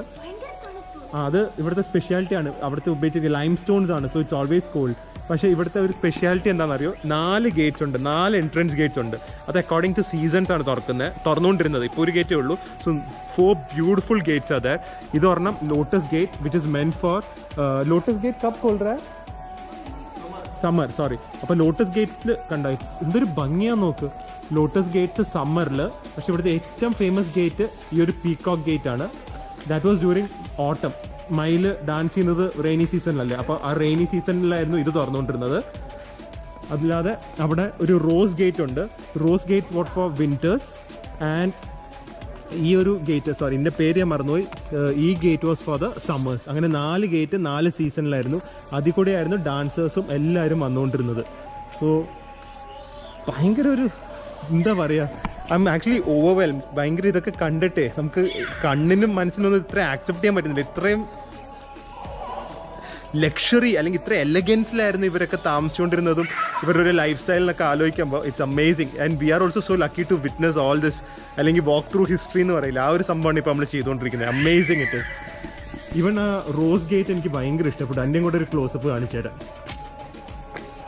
അത് ഇവിടുത്തെ സ്പെഷ്യാലിറ്റി ആണ്. അവിടുത്തെ ഉപയോഗിച്ചത് ലൈം സ്റ്റോൺസ് ആണ്, സോ ഇറ്റ്സ് ഓൾവേസ് കോൾഡ്. പക്ഷേ ഇവിടുത്തെ ഒരു സ്പെഷ്യാലിറ്റി എന്താണെന്നറിയോ, 4 ഗേറ്റ്സ് ഉണ്ട്, 4 എൻട്രൻസ് ഗേറ്റ്സ് ഉണ്ട്. അത് അക്കോർഡിംഗ് ടു സീസൺസ് ആണ് തുറന്നുകൊണ്ടിരുന്നത്. ഇപ്പോൾ ഒരു ഗേറ്റേ ഉള്ളൂ. സോ 4 ബ്യൂട്ടിഫുൾ ഗേറ്റ്സ് അതെ. ഇത് ഒരെണ്ണം lotus gate which is meant for lotus gate കപ്പ് ഹോൾഡർ സമ്മർ, സോറി. അപ്പോൾ ലോട്ടസ് ഗേറ്റ്സിൽ കണ്ട എന്തൊരു ഭംഗിയാന്ന് നോക്ക്. ലോട്ടസ് ഗേറ്റ്സ് സമ്മറിൽ. പക്ഷെ ഇവിടുത്തെ ഏറ്റവും ഫേമസ് ഗേറ്റ് ഈ ഒരു പീകോക്ക് ഗേറ്റ് ആണ്. That was during autumn. മയില് ഡാൻസ് ചെയ്യുന്നത് റെയിനി സീസണിലല്ലേ, അപ്പോൾ ആ റെയിനി സീസണിലായിരുന്നു ഇത് തുറന്നുകൊണ്ടിരുന്നത്. അല്ലാതെ അവിടെ ഒരു റോസ് ഗേറ്റ് ഉണ്ട്. Rose gate what for winters. And ഈ ഒരു ഗേറ്റ്, സോറി ഇതിൻ്റെ പേര് ഞാൻ മറന്നുപോയി, ഈ gate was for the summers. അങ്ങനെ 4 ഗേറ്റ് 4 സീസണിലായിരുന്നു. അതിൽ കൂടെയായിരുന്നു ഡാൻസേഴ്സും എല്ലാവരും വന്നുകൊണ്ടിരുന്നത്. സോ ഭയങ്കര ഒരു എന്താ പറയുക, ഐ എം ആക്ച്വലി ഓവർവെൽം. ഭയങ്കര ഇതൊക്കെ കണ്ടിട്ടേ നമുക്ക് കണ്ണിനും മനസ്സിനൊന്നും ഇത്ര ആക്സെപ്റ്റ് ചെയ്യാൻ പറ്റുന്നില്ല. ഇത്രയും ലക്ഷറി അല്ലെങ്കിൽ ഇത്ര എലഗൻസിലായിരുന്നു ഇവരൊക്കെ താമസിച്ചുകൊണ്ടിരുന്നതും ഇവരുടെ ലൈഫ് സ്റ്റൈലിനൊക്കെ ആലോചിക്കുമ്പോൾ it's amazing. And we are also so lucky to witness all this, അല്ലെങ്കിൽ വാക്ക് ത്രൂ ഹിസ്റ്ററി എന്ന് പറയില്ല, ആ ഒരു സംഭവമാണ് ഇപ്പോൾ നമ്മൾ ചെയ്തുകൊണ്ടിരിക്കുന്നത്. Amazing it is. ഈവൻ ആ റോസ് ഗേറ്റ് എനിക്ക് ഭയങ്കര ഇഷ്ടപ്പെട്ടു. അതിൻ്റെയും കൂടെ ഒരു ക്ലോസപ്പ് കാണിച്ചു തരാം.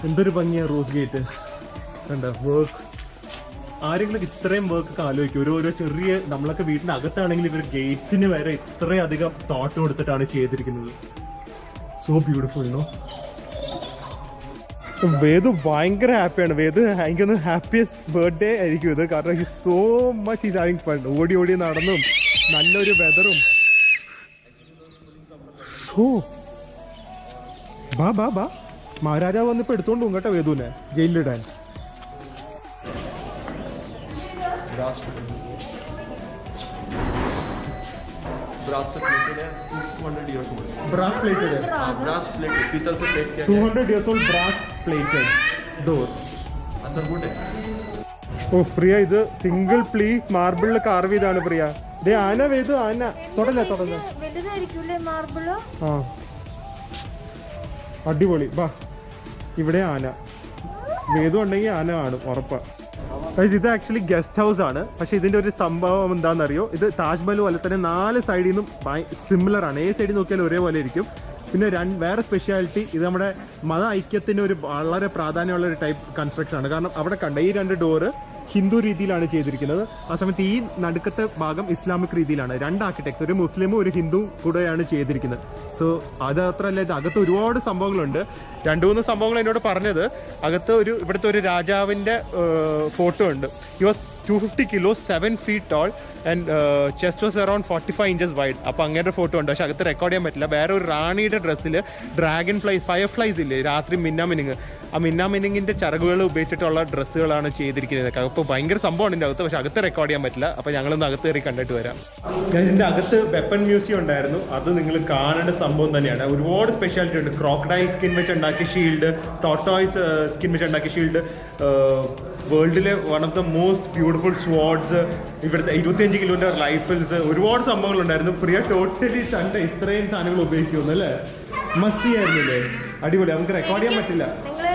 എന്തൊരു ഭംഗിയാണ് റോസ് ഗേറ്റ്. കണ്ട വർക്ക്. ആരെങ്കിലും ഇത്രയും വർക്കൊക്കെ ആലോചിക്കും. ഓരോ ചെറിയ നമ്മളൊക്കെ വീടിൻ്റെ അകത്താണെങ്കിൽ ഇവർ ഗേറ്റ്സിന് വരെ ഇത്രയധികം തോട്ട് കൊടുത്തിട്ടാണ് ചെയ്തിരിക്കുന്നത്. So beautiful no. വേദു ഭയങ്കര ഹാപ്പിയാണ്. വേദു എനിക്കൊന്ന് ഹാപ്പിയസ്റ്റ് ബർത്ത്ഡേ ആയിരിക്കും ഇത്. കാരണം he so much is having fun. ഓടി നടന്നും നല്ലൊരു വെതറും. ഓ ബാ മഹാരാജാവ് വന്നിപ്പോൾ എടുത്തോണ്ട് പോകും കേട്ടോ വേദുവിനെ ജയിലിലിടാൻ. ब्रास से प्लेटेड है, 200 years old. ब्रास प्लेटेड है. ब्रास प्लेटेड पीतल से प्लेट किया 200 years old brass plated door. अंदर वुड है. ഓ പ്രിയ, ഇത് സിംഗിൾ പ്ലീസ് മാർബിളിൽ കാർവ് ചെയ്താണ് പ്രിയ. ദേ ആന വേദു, ആന തുടങ്ങ. വലുതായിരിക്കൂലേ മാർബിള്? ആ അടിപൊളി. ബാ ഇവിടെ ആന. വേദം ഉണ്ടെങ്കിൽ ആന കാണും ഉറപ്പാണ്. ഇത് ആക്ച്വലി ഗസ്റ്റ് ഹൗസ് ആണ്. പക്ഷെ ഇതിന്റെ ഒരു സംഭവം എന്താണെന്നറിയോ, ഇത് താജ്മഹൽ പോലെ തന്നെ 4 സൈഡിൽ നിന്നും സിമിലർ ആണ്. ഏത് സൈഡിൽ നോക്കിയാലും ഒരേപോലെ ഇരിക്കും. പിന്നെ വേറെ സ്പെഷ്യാലിറ്റി, ഇത് നമ്മുടെ മത ഐക്യത്തിന് ഒരു വളരെ പ്രാധാന്യമുള്ള ഒരു ടൈപ്പ് കൺസ്ട്രക്ഷൻ ആണ്. കാരണം അവിടെ കണ്ട ഈ 2 ഡോറ് ഹിന്ദു രീതിയിലാണ് ചെയ്തിരിക്കുന്നത്. ആ സമയത്ത് ഈ നടുക്കത്തെ ഭാഗം ഇസ്ലാമിക് രീതിയിലാണ്. 2 ആർക്കിടെക്ട്സ്, ഒരു മുസ്ലിമും ഒരു ഹിന്ദു കൂടെയാണ് ചെയ്തിരിക്കുന്നത്. സോ അത് അത്രയല്ല, ഇത് അകത്ത് ഒരുപാട് സംഭവങ്ങളുണ്ട്. 2-3 സംഭവങ്ങൾ എന്നോട് പറഞ്ഞത്, അകത്ത് ഇവിടുത്തെ ഒരു രാജാവിൻ്റെ ഫോട്ടോ ഉണ്ട്. He was 250 kilos, 7 feet tall and chest was around 45 inches wide. അപ്പോൾ അങ്ങനെ ഒരു ഫോട്ടോ ഉണ്ട്. പക്ഷെ അകത്ത് റെക്കോർഡ് ചെയ്യാൻ പറ്റില്ല. വേറെ ഒരു റാണിയുടെ ഡ്രസ്സിൽ ഡ്രാഗൺ ഫ്ലൈസ്, ഫയർ ഫ്ലൈസ് ഇല്ലേ രാത്രി മിന്നാമിനിങ്, ആ മിന്നാമിനിങ്ങിൻ്റെ ചിറകുകൾ ഉപയോഗിച്ചിട്ടുള്ള ഡ്രസ്സുകളാണ് ചെയ്തിരിക്കുന്നത്. അപ്പോൾ ഭയങ്കര സംഭവമാണ് ഇതിൻ്റെ അകത്ത്. പക്ഷെ അകത്ത് റെക്കോർഡ് ചെയ്യാൻ പറ്റില്ല. അപ്പോൾ ഞങ്ങളൊന്ന് അകത്ത് കയറി കണ്ടിട്ട് വരാം. ഞാൻ ഇതിൻ്റെ അകത്ത് വെപ്പൺ മ്യൂസിയം ഉണ്ടായിരുന്നു. അത് നിങ്ങൾ കാണേണ്ട സംഭവം തന്നെയാണ്. ഒരുപാട് സ്പെഷ്യാലിറ്റി ഉണ്ട്. ക്രോക്കഡൈൽ സ്കിൻ വെച്ച് ഉണ്ടാക്കിയ ഷീൽഡ്, ടോട്ടോയ്സ് സ്കിൻ വെച്ച് ഉണ്ടാക്കിയ ഷീൽഡ്, വേൾഡിലെ one of the most beautiful swords, ഇവിടുത്തെ 25 കിലോന്റെ റൈഫിൾസ്, ഒരുപാട് സംഭവങ്ങളുണ്ടായിരുന്നു. പ്രിയ ടോട്ടലി ചണ്ട ഇത്രയും സാധനങ്ങൾ ഉപയോഗിക്കുന്നു അല്ലേ? മസ്സി ആയിരുന്നില്ലേ? അടിപൊളി. നമുക്ക് റെക്കോർഡ് ചെയ്യാൻ പറ്റില്ല.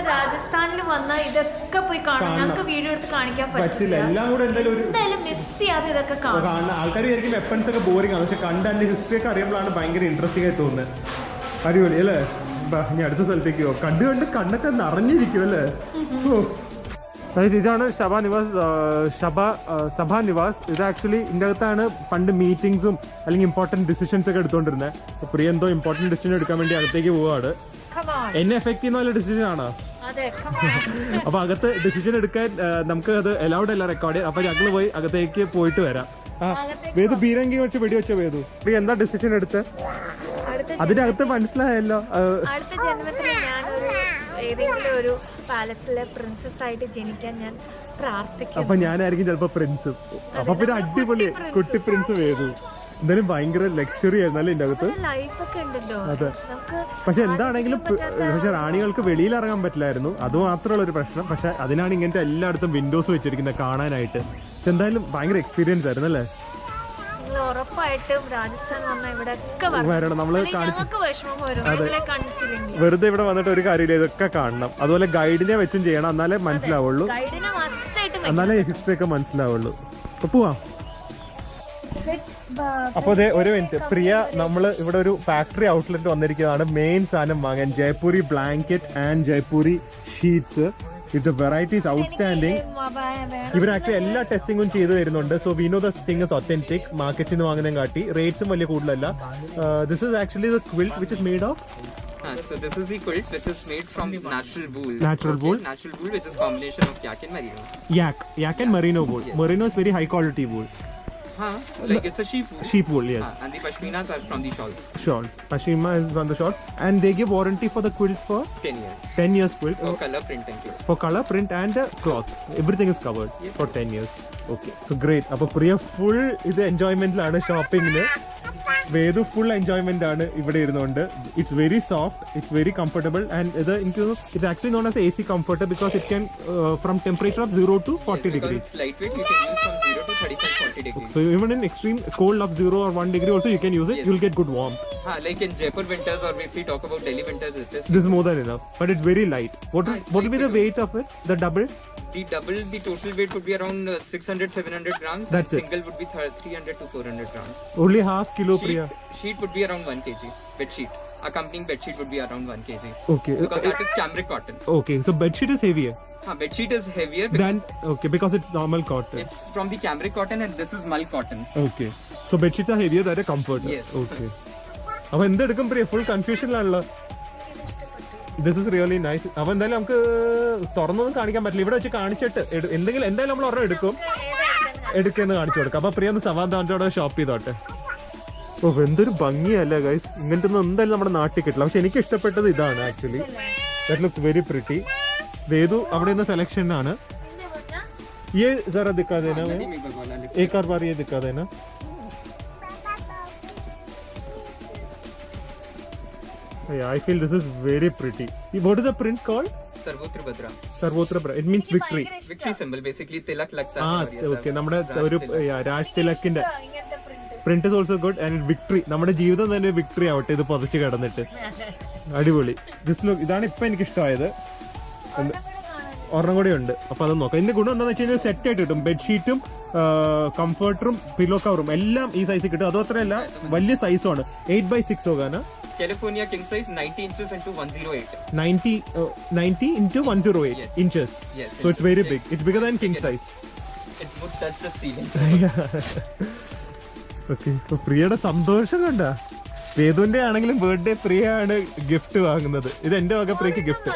രാജസ്ഥാനിൽ വന്നാൽ ഇതൊക്കെ പോയി കാണാം. ഞങ്ങൾക്ക് വീഡിയോ എടുത്ത് കാണിക്കാൻ പറ്റില്ല. എല്ലാം കൂടെ എന്തായാലും മിസ് ചെയ്യാതെ ഇതൊക്കെ കാണാം. ആൾക്കാർ വിചാരിക്കും വെപ്പൺസ് ഒക്കെ ബോറിംഗ് ആണ്, പക്ഷെ കണ്ട് അതിന്റെ ഹിസ്റ്ററി ഒക്കെ അറിയുമ്പോഴാണ് ഭയങ്കര ഇൻട്രസ്റ്റിംഗ് ആയി തോന്നുന്നത്. അടിപൊളി അല്ലേ? ഇനി അടുത്ത സ്ഥലത്തേക്ക് പോകും. കണ്ട് കണ്ണൊക്കെ നിറഞ്ഞിരിക്കും അല്ലേ? ഇതാണ് സഭാ നിവാസ്. ഇത് ആക്ച്വലി ഇതിൻ്റെ അകത്താണ് പണ്ട് മീറ്റിംഗ്സും അല്ലെങ്കിൽ ഇമ്പോർട്ടൻറ്റ് ഡിസിഷൻസ് ഒക്കെ എടുത്തോണ്ടിരുന്നത്. പ്രിയ എന്തോ ഇമ്പോർട്ടൻറ്റ് ഡിസിഷൻ എടുക്കാൻ വേണ്ടി അകത്തേക്ക് പോവാണ്. എന്നെ എഫക്ട് ചെയ്യുന്ന പോലെ ഡിസിഷൻ ആണോ? അപ്പൊ അകത്ത് ഡിസിഷൻ എടുക്കാൻ നമുക്ക് അത് അലൗഡ് അല്ല റെക്കോർഡ്. അപ്പൊ ഞങ്ങൾ പോയി അകത്തേക്ക് പോയിട്ട് വരാം. വേദു ബീരങ്കി വെച്ച് വെടിവെച്ചോ വേദു? പ്രിയ എന്താ ഡിസിഷൻ എടുത്ത്? അതിനകത്ത് മനസ്സിലായല്ലോ. അടുത്ത ജന്മത്തിൽ ഞാനൊരു ഏതെങ്കിലും ഒരു പാലസിലെ പ്രിൻസസ് ആയിട്ട് ജനിക്കാൻ ഞാൻ പ്രാർത്ഥിക്കുന്നു. അപ്പൊ ഞാനായിരിക്കും ചിലപ്പോ പ്രിൻസും. അപ്പൊ പിന്നെ അടിപൊളി കുട്ടി പ്രിൻസ് വേദു. എന്തായാലും ഭയങ്കര ലക്ഷറി ആയിരുന്നല്ലേ ഇതിന്റെ അകത്ത്. അതെ. പക്ഷെ എന്താണെങ്കിലും പക്ഷെ റാണികൾക്ക് വെളിയിൽ ഇറങ്ങാൻ പറ്റില്ലായിരുന്നു. അത് മാത്രമുള്ള ഒരു പ്രശ്നം. പക്ഷെ അതിനാണ് ഇങ്ങനത്തെ എല്ലായിടത്തും വിൻഡോസ് വെച്ചിരിക്കുന്നത് കാണാനായിട്ട്. പക്ഷെ എന്തായാലും ഭയങ്കര എക്സ്പീരിയൻസ് ആയിരുന്നു അല്ലേ? ഉറപ്പായിട്ടും രാജസ്ഥാൻ വന്നാൽ ഇവിടെ വരണം. നമ്മള് വെറുതെ ഇവിടെ വന്നിട്ട് ഒരു കാര്യമില്ല, ഇതൊക്കെ കാണണം. അതുപോലെ ഗൈഡിനെ വെച്ചും ചെയ്യണം, എന്നാലേ മനസ്സിലാവുള്ളൂ. എന്നാലേ ഹിസ്റ്ററി ഒക്കെ മനസ്സിലാവുള്ളൂ. അപ്പൊ പോവാം. അപ്പൊ അതെ, ഒരു മിനിറ്റ് പ്രിയ, നമ്മള് ഇവിടെ ഒരു ഫാക്ടറി ഔട്ട്ലെറ്റ് വന്നിരിക്കുന്നതാണ് മെയിൻ സാധനം വാങ്ങാൻ. Jaipuri blanket and Jaipuri sheets. ഇത് വെറൈറ്റീസ് ഔട്ട്സ്റ്റാൻഡിങ്. ഇവർ ആക്ച്വലി എല്ലാ ടെസ്റ്റിംഗും ചെയ്തു തരുന്നുണ്ട്. So we know the thing is authentic. മാർക്കറ്റിൽ നിന്ന് വാങ്ങുന്നതും കാട്ടി റേറ്റ്സും വലിയ കൂടുതലല്ല. This is actually the quilt which is made of. So this is the quilt which is made from natural wool. Natural wool. Natural wool, which is combination of yak and merino. Yak and merino wool. Yes. Merino is very high quality wool. Like it's a sheep wool. Sheep wool, yes. And the pashminas are from the shawls. Shawls. Pashmina is on the shawls. And they give warranty for the quilt for 10 years. 10 years quilt. For color, print and cloth. For color, print and cloth. Everything is covered. Yes. For 10 years. Okay. So great. അപ്പോൾ പ്രിയ full ഇത് എൻജോയ്മെന്റിലാണ് ഷോപ്പിങ്ങിന്. വേദു full enjoyment ആണ് ഇവിടെ ഇരുന്നുകൊണ്ട്. It's very soft, it's very comfortable and ഇത് എനിക്ക് it's actually known as AC comforter because it can from temperature of 0 to 40 degrees. It's lightweight, you can use from 0 to 35-40 degrees. So even in extreme cold of 0 or 1 degree also you can use it. Yes. You'll get good warmth. Like in Jaipur winters, or if we talk about Delhi winters, it is. This is more than enough, but it's very light. What will be the weight of it? The double? The total weight would be around 600-700 grams. That's and it. single would be 300 to 400 grams. Only half kilo, Priya. Sheet would be around 1 kg. Bed sheet. Accompanying bed sheet would be around 1 kg. Okay. Because that is cambric cotton. Okay, so bed sheet is heavier. Bed sheet is heavier because because it's normal cotton. it's from the cambric cotton and this is mull cotton. Okay. So bed sheets are heavier than a comforter. Yes. Okay. അപ്പോൾ എന്തെടുക്കും Priya? Full കൺഫ്യൂഷനിലാണല്ലോ. This is really nice. അപ്പോൾ എന്തായാലും നമുക്ക് തുറന്നൊന്നും കാണിക്കാൻ പറ്റില്ല. ഇവിടെ വെച്ച് കാണിച്ചിട്ട് എന്തായാലും നമ്മൾ ഒരെണ്ണം എടുക്കുമെന്ന് കാണിച്ചു കൊടുക്കാം. അപ്പോൾ പ്രിയ ഒന്ന് സമാധാനത്തോടെ ഷോപ്പ് ചെയ്തോട്ടെ. ഓ എന്തൊരു ഭംഗിയല്ലേ ഗൈസ്. ഇങ്ങനത്തെ ഒന്നും എന്തായാലും നമ്മുടെ നാട്ടിൽ കിട്ടില്ല. പക്ഷെ എനിക്ക് ഇഷ്ടപ്പെട്ടത് ഇതാണ് actually. That looks very pretty. Vedu അവിടെ നിന്ന് സെലക്ഷൻ ആണ്. ये जरा दिखा देना. एक और बार ये दिखा देना. Yeah, I feel this is very pretty. What is the print called? Sarvotra Bhadra. Sarvotra Bhadra. It means victory. Victory symbol, basically tilak lagta hai. Okay. നമ്മുടെ ഒരു രാജ് തിലക്കിന്റെ print is also good and victory. നമ്മുടെ ജീവിതം തന്നെ victory ആവട്ടെ ഇത് പൊതച്ച് കിടന്നിട്ട്. അടിപൊളി. ദിസ് ലുക്ക് ഇതാണ് ഇപ്പൊ എനിക്ക് ഇഷ്ടമായത്. ഒരെണ്ണം കൂടെ ഉണ്ട്. അപ്പൊ അത് നോക്കാം. ഇതിന്റെ ഗുണം എന്താണെന്ന് വെച്ച് കഴിഞ്ഞാൽ സെറ്റ് ആയിട്ട് കിട്ടും. ബെഡ്ഷീറ്റും കംഫർട്ടറും പില്ലോ കവറും എല്ലാം ഈ സൈസിൽ കിട്ടും. അത് മാത്രമല്ല വലിയ സൈസുമാണ്. 8x6 होगा California king size 90 inches into 108. 90 into 108 inches. Yes. So it's very big. It's bigger than king size. It would touch the ceiling. Okay. ഇപ്പൊ പ്രിയയുടെ സന്തോഷം കണ്ട. വേദുവിന്റെ ആണെങ്കിലും ബർത്ത്ഡേ പ്രിയ ആണ് ഗിഫ്റ്റ് വാങ്ങുന്നത്. ഇത് എന്റെ വക പ്രിയക്ക് ഗിഫ്റ്റ്.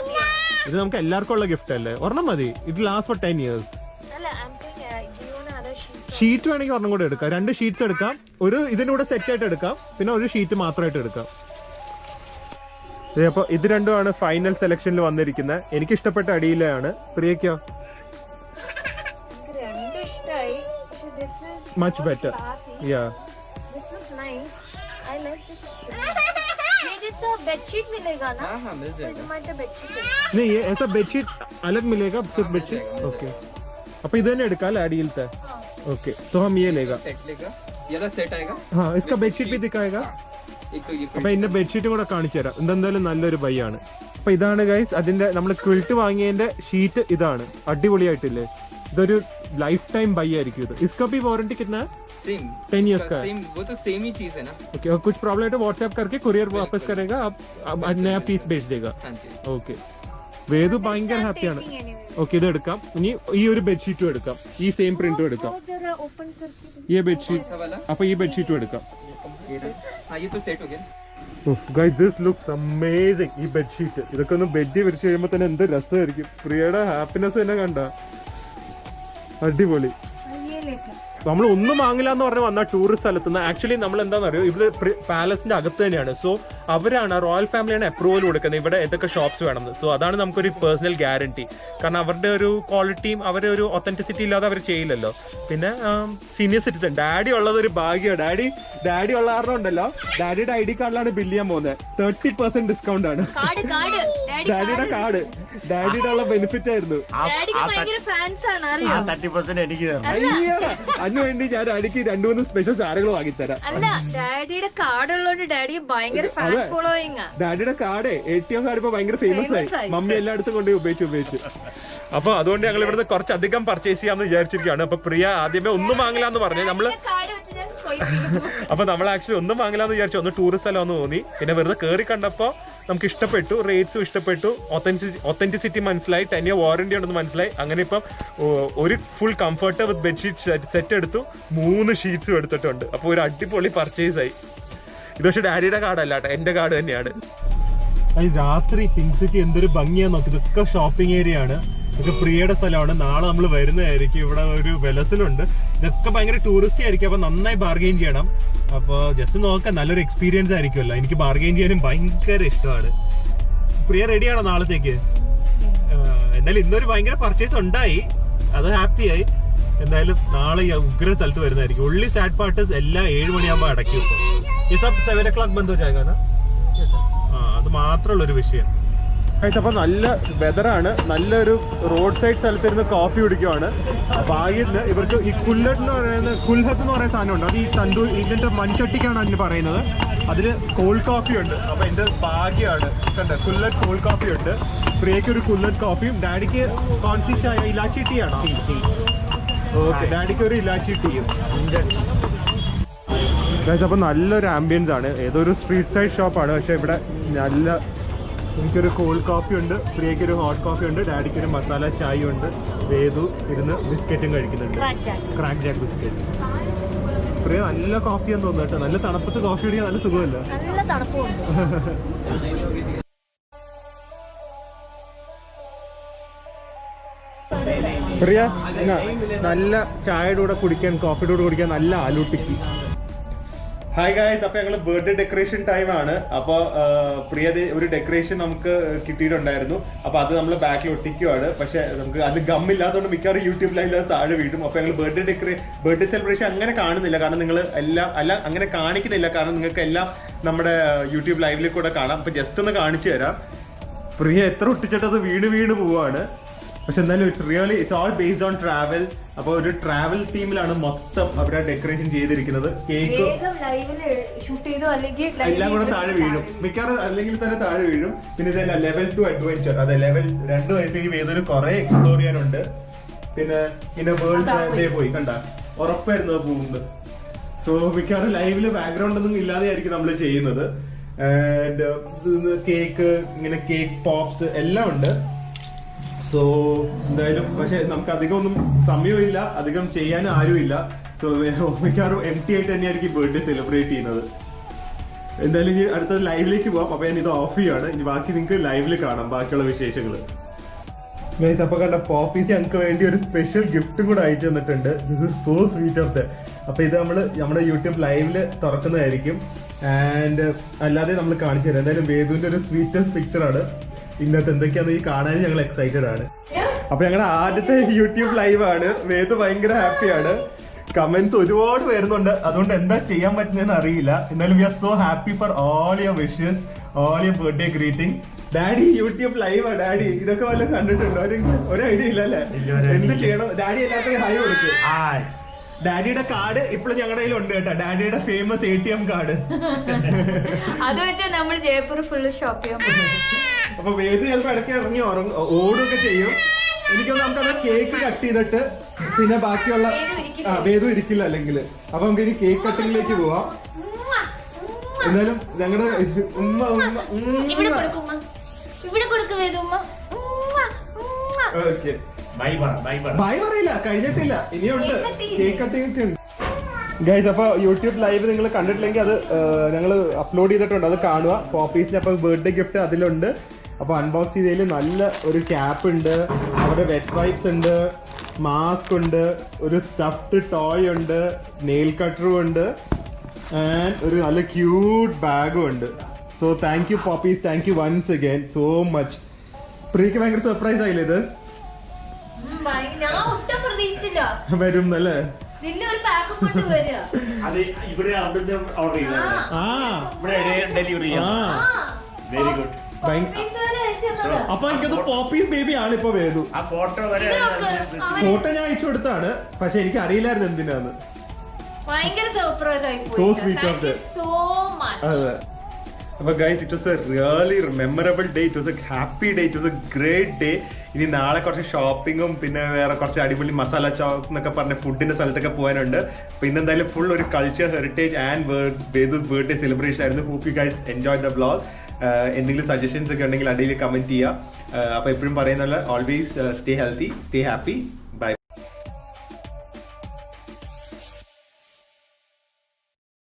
ഇത് നമുക്ക് എല്ലാവർക്കും ഉള്ള ഗിഫ്റ്റ് അല്ലേ? ഒരെണ്ണം മതി. It last for 10 years. Sheet വേണമെങ്കിൽ ഒരെണ്ണം കൂടെ എടുക്കാം. 2 ഷീറ്റ്സ് എടുക്കാം. ഒരു ഇതിനൂടെ സെറ്റ് ആയിട്ട് എടുക്കാം, പിന്നെ ഒരു ഷീറ്റ് മാത്രമായിട്ട് എടുക്കാം. അപ്പൊ ഇത് രണ്ടുമാണ് ഫൈനൽ സെലക്ഷനിൽ വന്നിരിക്കുന്നത്. എനിക്ക് ഇഷ്ടപ്പെട്ട അടിയിലാണ്. പ്രിയക്കോ? Much better. യാ बेडशीट मिलेगा ना? हाँ मिल जाएगा. नहीं ये ऐसा बेडशीट अलग मिलेगा सिर्फ बेडशीट. ओके. अब इधर ने എടുക്കാം അല്ലേ അടിയിലത്തെ? ओके तो हम ये लेगा. सेट लेगा. ये वाला सेट आएगा. हाँ इसका बेडशीट भी दिखाएगा. एक तो ये അപ്പൊ ഇതിന്റെ ബെഡ്ഷീറ്റും കൂടെ കാണിച്ചു തരാം. ഇതെന്തായാലും നല്ലൊരു ബൈ ആണ്. അപ്പൊ ഇതാണ് ഗൈസ് അതിന്റെ നമ്മൾ ക്വിൽറ്റ് വാങ്ങിയതിന്റെ ഷീറ്റ്. ഇതാണ് അടിപൊളിയായിട്ടില്ലേ? ഇതൊരു ലൈഫ് ടൈം ബൈ ആയിരിക്കും ഇത്. इसका भी वारंटी कितना है? सेम 10 years का है. सेम वो तो सेम ही चीज है ना. ओके. और कुछ प्रॉब्लम है तो व्हाट्सएप करके कुरियर वापस करेगा. अब नया पीस भेज देगा. हाँ जी. ഓക്കെ. വേദു ഭയങ്കര ഹാപ്പിയാണ്. ഓക്കെ ഇത് എടുക്കാം. ഇനി ഈ ഒരു ബെഡ്ഷീറ്റും എടുക്കാം. ഈ സെയിം പ്രിന്റും എടുക്കാം. ഈ ബെഡ്ഷീറ്റ്. അപ്പൊ ഈ ബെഡ്ഷീറ്റും എടുക്കാം. हाँ ये तो सेट हो गया. Guys this looks amazing. ഈ ബെഡ്ഷീറ്റ് ഇതൊക്കെ ഒന്ന് ബെഡിൽ വിരിച്ചു കഴിയുമ്പോ തന്നെ എന്ത് രസമായിരിക്കും. പ്രിയയുടെ ഹാപ്പിനെസ് തന്നെ കണ്ട. അടിപൊളി. നമ്മൾ ഒന്നും വാങ്ങില്ല എന്ന് പറഞ്ഞ് വന്ന ടൂറിസ്റ്റ് സ്ഥലത്ത് നിന്ന് ആക്ച്വലി നമ്മൾ എന്താണെന്ന് അറിയോ, ഇവിടെ പാലസിന്റെ അകത്ത് തന്നെയാണ്. സോ അവരാണ് റോയൽ ഫാമിലിയാണ് അപ്രൂവൽ കൊടുക്കുന്നത് ഇവിടെ ഏതൊക്കെ ഷോപ്സ് വേണമെന്ന്. സോ അതാണ് നമുക്കൊരു പേഴ്സണൽ ഗ്യാരണ്ടി. കാരണം അവരുടെ ഒരു ക്വാളിറ്റിയും അവരുടെ ഒരു ഒത്തന്റിസിറ്റി ഇല്ലാതെ അവർ ചെയ്യില്ലല്ലോ. പിന്നെ സീനിയർ സിറ്റിസൺ ഡാഡി ഉള്ളത് ഒരു ഭാഗ്യമാണ്. ഡാഡി ഉള്ള കാരണം ഉണ്ടല്ലോ, ഡാഡിയുടെ ID കാർഡിലാണ് ബില്ല് ചെയ്യാൻ പോകുന്നത്. 30% ഡിസ്കൗണ്ട് ആണ് ഡാഡിയുടെ കാർഡ്. ഡാഡിയുടെ ഉള്ള ബെനിഫിറ്റ് ആയിരുന്നു. ആ 30% എനിക്ക് തരണം. അതിനുവേണ്ടി ഞാൻ ഡാഡിക്ക് 2-3 സ്പെഷ്യൽ സാധനങ്ങൾ വാങ്ങിത്തരാം. അല്ല ഡാഡിയുടെ കാർഡ് ഉള്ളതുകൊണ്ട് ഡാഡി ഭയങ്കര ഫാൻ ഫോളോയിങ്. ഡാഡിയുടെ കാർഡ് ATM കാർഡ് ഇപ്പൊ ഭയങ്കര ഫേമസ് ആയി. മമ്മി എല്ലായിടത്തും കൊണ്ട് ഉപയോഗിച്ച്. അപ്പൊ അതുകൊണ്ട് ഞങ്ങൾ ഇവിടുന്ന് കുറച്ചധികം പർച്ചേസ് ചെയ്യാന്ന് വിചാരിച്ചിരിക്കുകയാണ്. അപ്പൊ പ്രിയ ആദ്യമേ ഒന്നും വാങ്ങില്ല എന്ന് പറഞ്ഞു. അപ്പൊ നമ്മൾ ആക്ച്വലി ഒന്നും വാങ്ങില്ല എന്ന് വിചാരിച്ചു. ഒന്ന് ടൂറിസ്റ്റ് സ്ഥലം ഒന്ന് തോന്നി. പിന്നെ വെറുതെ കയറി കണ്ടപ്പോ നമുക്ക് ഇഷ്ടപ്പെട്ടു. റേറ്റ്സും ഇഷ്ടപ്പെട്ടു. ഒത്തന്റിസിറ്റി മനസ്സിലായി. 10 year വാറന്റി ഉണ്ടെന്ന് മനസ്സിലായി. അങ്ങനെ ഇപ്പം ഒരു ഫുൾ കംഫർട്ട് വിത്ത് ബെഡ്ഷീറ്റ് സെറ്റ് എടുത്തു. 3 ഷീറ്റ്സും എടുത്തിട്ടുണ്ട്. അപ്പൊ ഒരു അടിപൊളി പർച്ചേസ് ആയി. ഇത് പക്ഷെ ഡാഡിയുടെ കാർഡല്ല കേട്ടോ, എന്റെ കാർഡ് തന്നെയാണ്. രാത്രി പിങ്ക് സിറ്റി എന്തൊരു ഭംഗിയാന്ന് നോക്കി. ഇതൊക്കെ ഷോപ്പിംഗ് ഏരിയ ആണ്. ഇതൊക്കെ പ്രിയയുടെ സ്ഥലമാണ്. നാളെ നമ്മൾ വരുന്നതായിരിക്കും. ഇവിടെ ഒരു വെലസിലുണ്ട്. ഇതൊക്കെ ഭയങ്കര ടൂറിസ്റ്റ് ആയിരിക്കും. അപ്പൊ നന്നായി ബാർഗെയിൻ ചെയ്യണം. അപ്പൊ ജസ്റ്റ് നോക്കാം, നല്ലൊരു എക്സ്പീരിയൻസ് ആയിരിക്കുമല്ലോ. എനിക്ക് ബാർഗെയിൻ ചെയ്യാനും ഭയങ്കര ഇഷ്ടമാണ്. പ്രിയ റെഡിയാണോ നാളത്തേക്ക്? എന്തായാലും ഇന്നൊരു ഭയങ്കര പർച്ചേസ് ഉണ്ടായി, അത് ഹാപ്പിയായി. എന്തായാലും നാളെ ഉഗ്ര സ്ഥലത്ത് വരുന്നതായിരിക്കും. ഉള്ളി സാഡ് പാർട്ടേഴ്സ് എല്ലാം 7 മണിയാകുമ്പോൾ അടയ്ക്കും. ഇപ്പൊ 7 o'clock ബന്ധു ജാഗാണ്. അത് മാത്രമുള്ളൊരു വിഷയം. അപ്പൊ നല്ല വെതറാണ്. നല്ലൊരു റോഡ് സൈഡ് സ്ഥലത്തിരുന്ന് കോഫി കുടിക്കുവാണ്. ഭാഗ്യത്തിന് ഇവർക്ക് ഈ കുല്ലത്ത് എന്ന് പറയുന്ന സാധനമുണ്ട്. അത് ഈ തണ്ടൂർ ഇതിന്റെ മൺചട്ടിക്കാണ് അതിന് പറയുന്നത്. അതില് കോൾഡ് കോഫി ഉണ്ട്. അപ്പൊ എന്റെ ഭാഗ്യമാണ്. കണ്ട കുല്ലറ്റ് കോൾഡ് കോഫി ഉണ്ട്. പ്രിയക്ക് ഒരു കുല്ലറ്റ് കോഫിയും ഡാഡിക്ക് കോൺസി ചായ ഇലാച്ചി ടീ ആണോ? ഓക്കെ, ഡാഡിക്ക് ഒരു ഇലാച്ചി ടീയും. അപ്പൊ നല്ലൊരു ആംബിയൻസ് ആണ്. ഏതൊരു സ്ട്രീറ്റ് സൈഡ് ഷോപ്പാണ്. പക്ഷെ ഇവിടെ നല്ല എനിക്കൊരു കോൾഡ് കോഫി ഉണ്ട്, പ്രിയക്കൊരു ഹോട്ട് കോഫി ഉണ്ട്, ഡാഡിക്ക് ഒരു മസാല ചായ ഉണ്ട്. വേദു ഇരുന്ന് ബിസ്ക്കറ്റും കഴിക്കുന്നുണ്ട്, ക്രാക്ക് ജാക്ക് ബിസ്ക്കറ്റ്. പ്രിയ നല്ല കോഫിയാന്ന് തോന്നുന്നു കേട്ടോ. നല്ല തണുപ്പത്ത് കോഫി കുടിക്കാൻ നല്ല സുഖമല്ല. നല്ല തണുപ്പുണ്ട്. പ്രിയ നല്ല ചായയുടെ കൂടെ കുടിക്കാൻ, കോഫിയുടെ കൂടെ കുടിക്കാൻ നല്ല ആലു ടിക്കി. ഹായ് ഗായ്സ്, അപ്പൊ ഞങ്ങള് ബർത്ത്ഡേ ഡെക്കറേഷൻ ടൈം ആണ്. അപ്പൊ പ്രിയ ഒരു ഡെക്കറേഷൻ നമുക്ക് കിട്ടിയിട്ടുണ്ടായിരുന്നു. അപ്പൊ അത് നമ്മൾ ബാക്കിൽ ഒട്ടിക്കുവാണ്. പക്ഷെ നമുക്ക് അത് ഗമ്മില്ലാത്തതുകൊണ്ട് മിക്കവാറും യൂട്യൂബ് ലൈവിൽ താഴെ വീടും. അപ്പൊ ഞങ്ങൾ ബർത്ത്ഡേ സെലിബ്രേഷൻ അങ്ങനെ കാണുന്നില്ല. കാരണം നിങ്ങൾ എല്ലാം അങ്ങനെ കാണിക്കുന്നില്ല. കാരണം നിങ്ങൾക്ക് എല്ലാം നമ്മുടെ യൂട്യൂബ് ലൈവിൽ കൂടെ കാണാം. അപ്പൊ ജസ്റ്റ് ഒന്ന് കാണിച്ചു തരാം. പ്രിയ എത്ര ഒട്ടിച്ചിട്ടത് വീണ് പോവാണ്. പക്ഷെ എന്നാലും it's all based on travel. അപ്പൊ ഒരു ട്രാവൽ തീമിലാണ് മൊത്തം അവരെ ഡെക്കറേഷൻ ചെയ്തിരിക്കുന്നത്. കേക്ക് വേഗം ലൈവില് ഷൂട്ട് ചെയ്തോ അല്ലെങ്കിൽ എല്ലാം കൂടെ താഴെ വീഴും, മിക്കവാറും അല്ലെങ്കിൽ തന്നെ താഴെ വീഴും. പിന്നെ ഇതല്ല ലെവൽ 2 അഡ്വഞ്ചർ, അതെ ലെവൽ 2 വയസ്സ് കഴിഞ്ഞ് വേദന കുറെ എക്സ്പ്ലോർ ചെയ്യാനുണ്ട്. പിന്നെ വേൾഡ് പോയി കണ്ട ഉറപ്പായിരുന്നു അത് പോകുന്നത്. സോ മിക്കവാറും ലൈവില് ബാക്ക്ഗ്രൗണ്ട് ഒന്നും ഇല്ലാതെ ആയിരിക്കും നമ്മൾ ചെയ്യുന്നത്. കേക്ക് ഇങ്ങനെ കേക്ക് പോപ്സ് എല്ലാം ഉണ്ട്. സോ എന്തായാലും പക്ഷെ നമുക്ക് അധികം ഒന്നും സമയമില്ല, അധികം ചെയ്യാൻ ആരുമില്ല. സോ മിക്കവാറും empty ആയിട്ട് തന്നെയായിരിക്കും ബർത്ത്ഡേ സെലിബ്രേറ്റ് ചെയ്യുന്നത്. എന്തായാലും ഇനി അടുത്തത് ലൈവിലേക്ക് പോവാം. അപ്പൊ ഞാൻ ഇത് ഓഫ് ചെയ്യാണ്. ഇനി ബാക്കി നിങ്ങൾക്ക് ലൈവില് കാണാം ബാക്കിയുള്ള വിശേഷങ്ങൾ. അപ്പൊ കണ്ട പോപ്പീസ് ഞങ്ങൾക്ക് വേണ്ടി ഒരു സ്പെഷ്യൽ ഗിഫ്റ്റും കൂടെ അയച്ചു തന്നിട്ടുണ്ട്. This is so sweet of the. അപ്പൊ ഇത് നമ്മുടെ യൂട്യൂബ് ലൈവില് തുറക്കുന്നതായിരിക്കും. ആൻഡ് അല്ലാതെ നമ്മൾ കാണിച്ചു തരാം. എന്തായാലും വേദുവിന്റെ ഒരു സ്വീറ്റസ്റ്റ് പിക്ചർ ആണ്. ഇന്നത്തെ എന്തൊക്കെയാന്ന് ഈ കാണാൻ ഞങ്ങൾ എക്സൈറ്റഡ് ആണ്. അപ്പൊ ഞങ്ങളുടെ ആദ്യത്തെ യൂട്യൂബ് ലൈവ് ആണ്. വേദു ഭയങ്കര ഹാപ്പിയാണ്. കമന്റ്സ് ഒരുപാട് വരുന്നുണ്ട്, അതുകൊണ്ട് എന്താ ചെയ്യാൻ പറ്റുന്നതെന്ന് അറിയില്ല. എന്നാലും we are so happy for all your wishes, all your birthday greeting. Daddy YouTube ലൈവാ ഡാഡി, ഇതൊക്കെ വല്ലതും കണ്ടിട്ടുണ്ടോ? ഒരു ഐഡിയ ഇല്ല അല്ലേ? എന്ത് ചെയ്യണം? ഡാഡി എല്ലാത്തിനും ഹൈ കൊടുക്കും. ഡാഡിയുടെ കാർഡ് ഇപ്പോഴും ഞങ്ങളുടെ കയ്യിലുണ്ട് കേട്ടോ, ഡാഡിയുടെ ഫേമസ് ATM കാർഡ്. അത് വെച്ചാൽ നമ്മൾ ജയ്പൂർ ഫുള്ള് ഷോപ്പ് ചെയ്യാൻ. അപ്പൊ വേദു ചിലപ്പോ ഇടയ്ക്ക് ഇറങ്ങി ഓടുകയൊക്കെ ചെയ്യും. എനിക്കൊന്ന് നമുക്കത് കേക്ക് കട്ട് ചെയ്തിട്ട് പിന്നെ ബാക്കിയുള്ള വേദു ഇരിക്കില്ല അല്ലെങ്കിൽ. അപ്പൊ നമുക്ക് ഇനി കേക്ക് കട്ടിങ്ങിലേക്ക് പോവാം. എന്നാലും ഞങ്ങളുടെ ഉമ്മ ഓക്കെ ബൈ പറയില്ല, കഴിഞ്ഞിട്ടില്ല, ഇനിയുണ്ട് കേക്ക് കട്ടിങ് ഉണ്ട് ഗൈസ്. അപ്പൊ യൂട്യൂബ് ലൈവ് നിങ്ങൾ കണ്ടിട്ടില്ലെങ്കിൽ അത് ഞങ്ങൾ അപ്ലോഡ് ചെയ്തിട്ടുണ്ട്, അത് കാണുക. പോപ്പീസിന് അപ്പൊ ബർത്ത്ഡേ ഗിഫ്റ്റ് അതിലുണ്ട്. അപ്പൊ അൺബോക്സ് ചെയ്തതിൽ നല്ല ഒരു ക്യാപ്പ് ഉണ്ട്, അവിടെ വെറ്റ് വൈപ്സ് ഉണ്ട്, മാസ്ക് ഉണ്ട്, ഒരു സ്റ്റഫ്ഡ് ടോയ് ഉണ്ട്, നെയിൽ കട്ടറും ഉണ്ട്, ആൻഡ് ഒരു നല്ല ക്യൂട്ട് ബാഗും ഉണ്ട്. So thank you Popees, thank you once again so much. പ്രിയക്ക് ഭയങ്കര സർപ്രൈസ് ആയില്ലേ ഇത്? ഞാൻ ഒട്ടും പ്രതീക്ഷിച്ചില്ല വരും അല്ലേ? നിന്നെ ഒരു പാക്ക് കൊണ്ട് വരിക. അത് ഇവിടെ അവിടുന്ന് ഓർഡർ ചെയ്തത്, ആ ഇവിടെ ഡെലിവറി ചെയ്യാം. Very good. അപ്പൊ എനിക്കത് പോപ്പീസ് ബേബി ആണ് ഇപ്പൊ വേദു. ആ ഫോട്ടോ വരെ ഫോട്ടോ ഞാൻ അയച്ചു കൊടുത്താണ്, പക്ഷെ എനിക്ക് അറിയില്ലായിരുന്നു എന്തിനാന്ന്. ഭയങ്കര സർപ്രൈസ് ആയി So sweet of them. So much. അതെ. അപ്പൊ guys, it was A really memorable day. It was A happy day. It was A great day. ഇനി നാളെ കുറച്ച് ഷോപ്പിങ്ങും പിന്നെ വേറെ കുറച്ച് അടിപൊളി മസാല ചോപ്പ് എന്നൊക്കെ പറഞ്ഞ ഫുഡിന്റെ സ്ഥലത്തൊക്കെ പോകാനുണ്ട്. അപ്പൊ ഇന്ന് എന്തായാലും ഫുൾ ഒരു culture, heritage and Vedu's birthday celebration ആയിരുന്നു. Hope you guys enjoy the vlog. എന്തെങ്കിലും സജഷൻസ് ഒക്കെ ഉണ്ടെങ്കിൽ അടിയിൽ കമന്റ് ചെയ്യുക. അപ്പൊ എപ്പോഴും പറയുന്നല്ല, always stay healthy, stay happy.